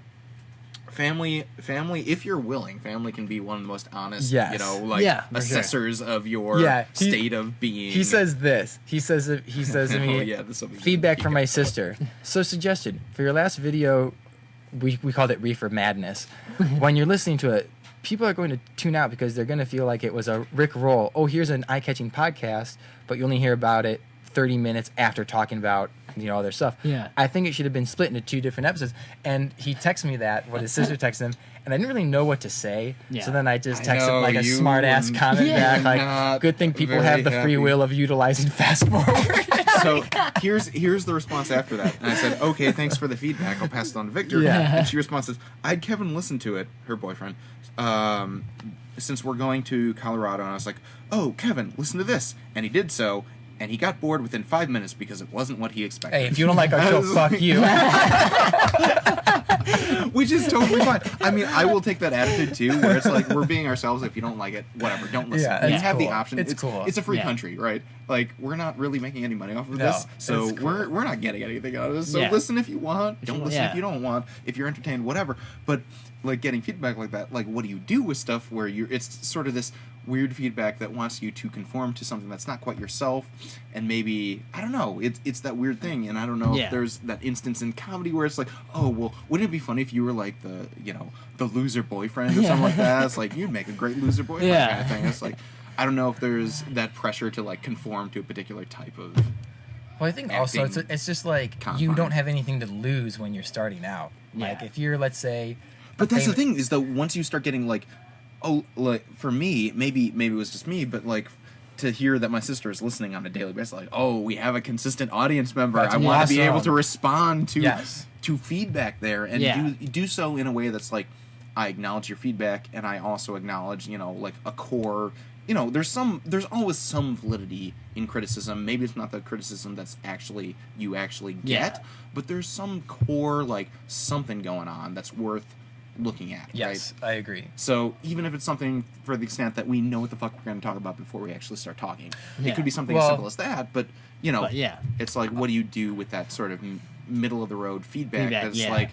Family, if you're willing, family can be one of the most honest, assessors of your state of being. He says this. He says to me, feedback from my sister. So suggestion, for your last video, we called it Reefer Madness. When you're listening to it, people are going to tune out because they're going to feel like it was a Rick roll. Oh, here's an eye-catching podcast, but you only hear about it 30 minutes after talking about all their stuff. Yeah. I think it should have been split into 2 different episodes. And he texted me that, what his sister texted him, and I didn't really know what to say. Yeah. So then I just texted like a smart-ass comment back, like, good thing people have the free will of utilizing fast forward. So here's the response after that. And I said, okay, thanks for the feedback. I'll pass it on to Victor. Yeah. And she responds, I had Kevin listen to it, her boyfriend, since we're going to Colorado. And I was like, oh, Kevin, listen to this. And he did so. And he got bored within 5 minutes because it wasn't what he expected. Hey, if you don't like our show, fuck you. Which is totally fine. I mean, I will take that attitude too, where it's like, we're being ourselves. If you don't like it, whatever, don't listen. Yeah, you have the option. It's cool. It's a free country, right? Like, we're not really making any money off of this, so we're not getting anything out of this. So listen if you want. Don't listen if you don't want. If you're entertained, whatever. But like getting feedback like that, like what do you do with stuff where it's sort of this weird feedback that wants you to conform to something that's not quite yourself, and maybe, I don't know, it's that weird thing. And I don't know if there's that instance in comedy where it's like, oh, well, wouldn't it be funny if you were like the loser boyfriend or something like that? It's like, you'd make a great loser boyfriend kind of thing. It's like, I don't know if there's that pressure to like conform to a particular type of well, I think also it's just like you don't have anything to lose when you're starting out. Like if you're, let's say, but that's the thing, is that once you start getting like, oh, like for me, maybe it was just me, but like to hear that my sister is listening on a daily basis, like, oh, we have a consistent audience member. I want to be able to respond to feedback there, and do so in a way that's like, I acknowledge your feedback, and I also acknowledge, like a core, there's always some validity in criticism. Maybe it's not the criticism that's you actually get, but there's some core, like, something going on that's worth looking at. Yes, right? I agree. So even if it's something for the extent that we know what the fuck we're going to talk about before we actually start talking, it could be something as simple as that, but it's like, what do you do with that sort of middle of the road feedback that's like,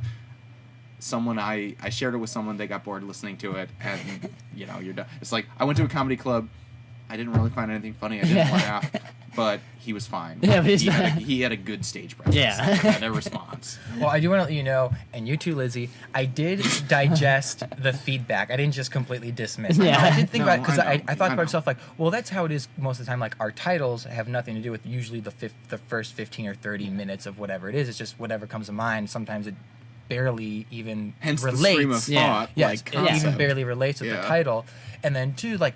someone I shared it with someone, they got bored listening to it, and you're done. It's like, I went to a comedy club, I didn't really find anything funny, I didn't laugh, but he was fine. Yeah, but he had a good stage presence. And a response. Well, I do want to let you know, and you too, Lizzie, I did digest the feedback. I didn't just completely dismiss it. I did think about it, because I thought to myself, like, well, that's how it is most of the time. Like, our titles have nothing to do with usually the first 15 or 30 minutes of whatever it is. It's just whatever comes to mind. Sometimes it barely even hence relates. The stream of thought, yes, like, it even barely relates with the title. And then, too, like,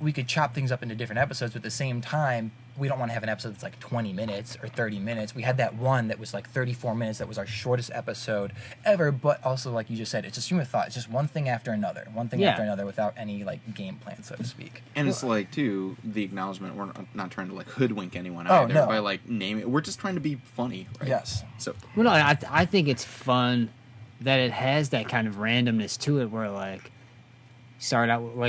we could chop things up into different episodes, but at the same time, we don't want to have an episode that's like 20 minutes or 30 minutes. We had that one that was like 34 minutes. That was our shortest episode ever, but also, like you just said, it's a stream of thought. It's just one thing after another, after another, without any like game plan, so to speak. And it's like, too, the acknowledgement, we're not trying to like hoodwink anyone either by like naming it. We're just trying to be funny, right? Yes. So, well, no, I think it's fun that it has that kind of randomness to it, where like,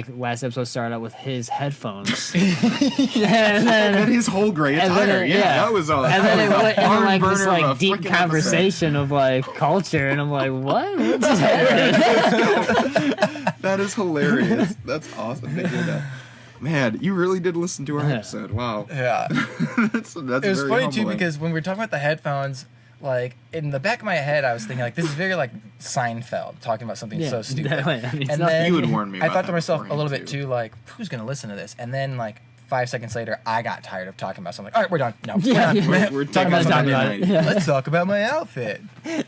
last episode started out with his headphones. and his whole gray attire. That was all. And then it went into like this like deep conversation of like culture, and I'm like, what? What's just happening? That is hilarious. That's awesome. They did that. Man, you really did listen to our episode. Wow. Yeah. that's it was very funny humbling. too, because when we were talking about the headphones, like, in the back of my head, I was thinking, like, this is very, like, Seinfeld, talking about something so stupid. And then you would warn me I about thought to that myself a beforehand, little bit, too, like, who's going to listen to this? And then, like, 5 seconds later, I got tired of talking about something. All right, we're done. No, We're talking about something. Let's talk about my outfit.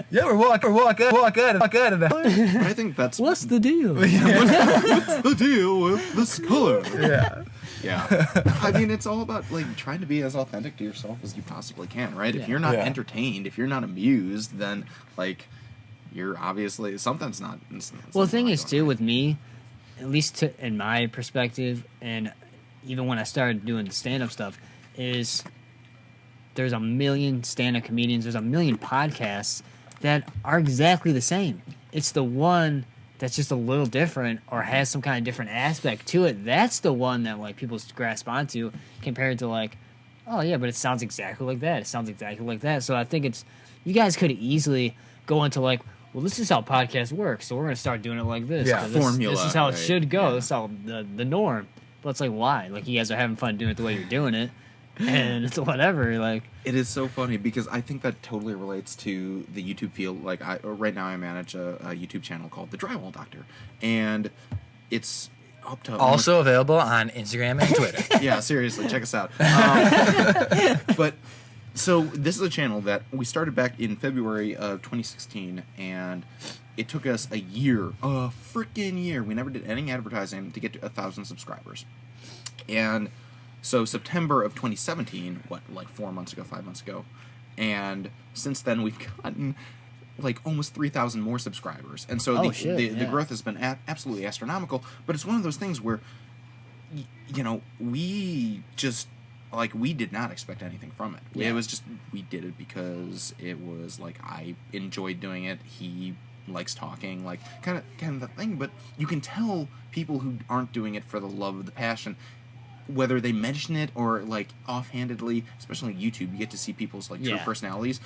Yeah, we're walk out of that. But I think that's... What's the deal? What's the deal with this color? Yeah. I mean, it's all about, like, trying to be as authentic to yourself as you possibly can, right? If you're not entertained, if you're not amused, then, like, you're obviously... Something's not... Well, the thing is, too, with me, at least in my perspective, and even when I started doing the stand-up stuff, is there's a million stand-up comedians, there's a million podcasts that are exactly the same. It's the one that's just a little different or has some kind of different aspect to it. That's the one that like people grasp onto compared to like, oh yeah, but it sounds exactly like that. It sounds exactly like that. So I think it's, you guys could easily go into like, well, this is how podcasts work, so we're going to start doing it like this. Yeah, formula. This is how it right? should go. Yeah. This is how the norm. But it's like, why? Like, you guys are having fun doing it the way you're doing it. And it's whatever. Like, It is so funny because I think that totally relates to the YouTube field. Like, right now I manage a YouTube channel called The Drywall Doctor, and it's up to Also available on Instagram and Twitter. yeah, seriously, check us out. But so this is a channel that we started back in February of 2016, and it took us a freaking year. We never did any advertising to get to 1,000 subscribers, and so September of 2017, like 4 months ago, 5 months ago, and since then we've gotten like almost 3,000 more subscribers, and so the growth has been absolutely astronomical. But it's one of those things where, you know, we just like we did not expect anything from it. Yeah. It was just we did it because it was like I enjoyed doing it. He likes talking, like kind of the thing. But you can tell people who aren't doing it for the love of the passion, whether they mention it or like offhandedly, especially on YouTube, you get to see people's like true personalities.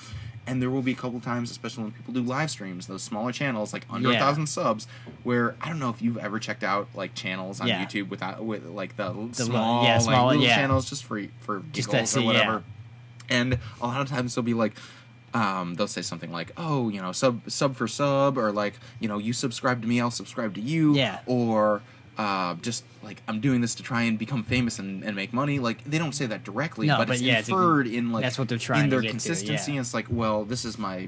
And there will be a couple times, especially when people do live streams, those smaller channels like under 1,000 subs, where I don't know if you've ever checked out like channels on YouTube with like the small little channels just for giggles or whatever. And a lot of times they'll be like, they'll say something like, oh, you know, sub for sub, or like, you know, you subscribe to me, I'll subscribe to you, or just like I'm doing this to try and become famous and make money. Like they don't say that directly, but it's inferred in like that's what they're trying in their to get consistency. To, And it's like, well, this is my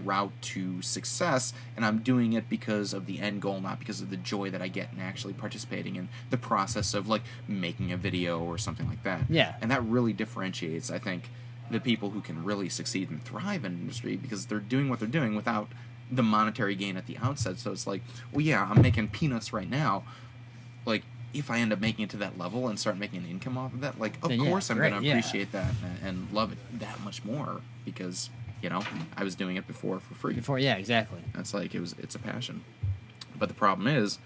route to success, and I'm doing it because of the end goal, not because of the joy that I get in actually participating in the process of like making a video or something like that. Yeah, and that really differentiates, I think, the people who can really succeed and thrive in industry because they're doing what they're doing without the monetary gain at the outset. So it's like, well, yeah, I'm making peanuts right now. Like, if I end up making it to that level and start making an income off of that, like, of course I'm going to appreciate that and love it that much more because, you know, I was doing it before for free. Exactly. That's like, it's a passion. But the problem is,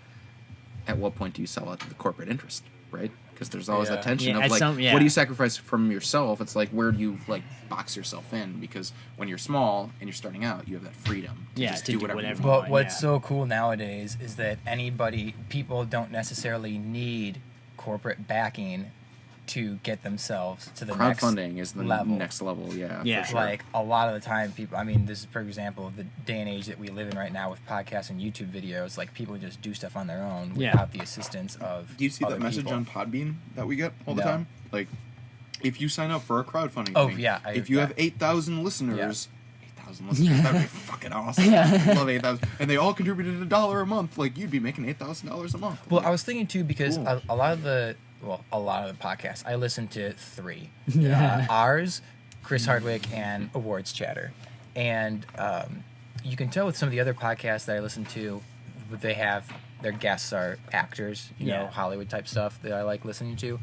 at what point do you sell out to the corporate interest, right? Because there's always that tension of, like, what do you sacrifice from yourself? It's like, where do you, like, box yourself in? Because when you're small and you're starting out, you have that freedom to just do whatever you want. But what's so cool nowadays is that people don't necessarily need corporate backing to get themselves to the next level. Crowdfunding is the next level, for sure. Like, a lot of the time, people, I mean, this is, for example, the day and age that we live in right now with podcasts and YouTube videos, like, people just do stuff on their own without the assistance of Do you see that message on Podbean that we get all the time? Like, if you sign up for a crowdfunding thing, if you have 8,000 listeners... 8,000 listeners, that would be fucking awesome. I love 8,000. And they all contributed $1 a month. Like, you'd be making $8,000 a month. Well, I was thinking, too, because a lot of the podcasts, I listen to 3. Ours, Chris Hardwick, and Awards Chatter. And you can tell with some of the other podcasts that I listen to, their guests are actors, you know, Hollywood type stuff that I like listening to.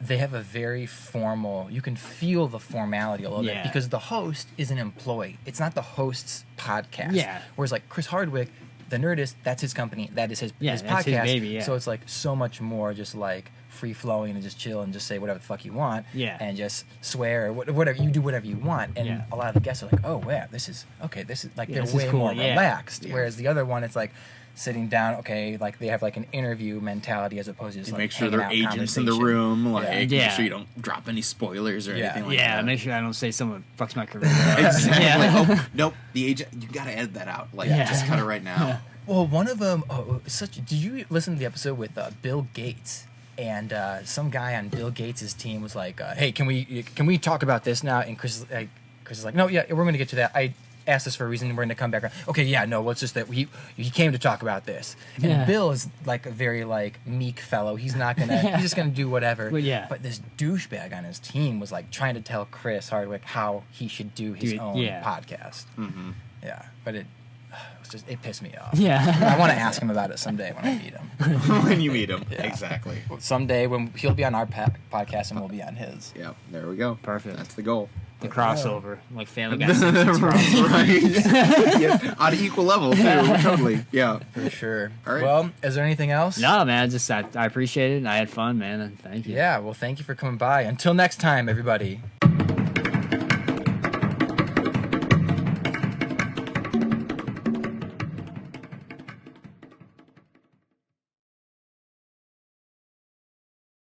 They have a very formal, you can feel the formality a little bit because the host is an employee. It's not the host's podcast. Whereas like Chris Hardwick, The Nerdist, that's his company, that is his podcast. His baby, So it's like so much more just like free flowing and just chill and just say whatever the fuck you want and just swear or whatever, you do whatever you want. And a lot of the guests are like, oh yeah, this is like they're way more relaxed. Whereas the other one, it's like sitting down, like they have like an interview mentality as opposed to just like make sure there are agents in the room, like make sure you don't drop any spoilers or anything like that. Make sure I don't say someone fucks my career. Exactly. Like, oh nope, the agent, you gotta edit that out. Like just cut it right now. Well, one of them, did you listen to the episode with Bill Gates? And some guy on Bill Gates' team was like, hey, can we talk about this now? And Chris is like, no, we're going to get to that. I asked this for a reason. We're going to come back around. Okay, no, it's just that he came to talk about this. And Bill is like a very like meek fellow. He's not going to, he's just going to do whatever. But this douchebag on his team was like trying to tell Chris Hardwick how he should do his own podcast. Mm-hmm. But it pissed me off. Yeah. I want to ask him about it someday when I meet him. When you meet him. Yeah. Exactly. Someday when he'll be on our podcast and we'll be on his. Yeah, there we go. Perfect. That's the goal. The crossover, like Family Guy. Right. Yeah, on equal level, too. Totally. Yeah. For sure. All right. Well, is there anything else? No, man. I appreciate it. And I had fun, man. And thank you. Yeah, well, thank you for coming by. Until next time, everybody.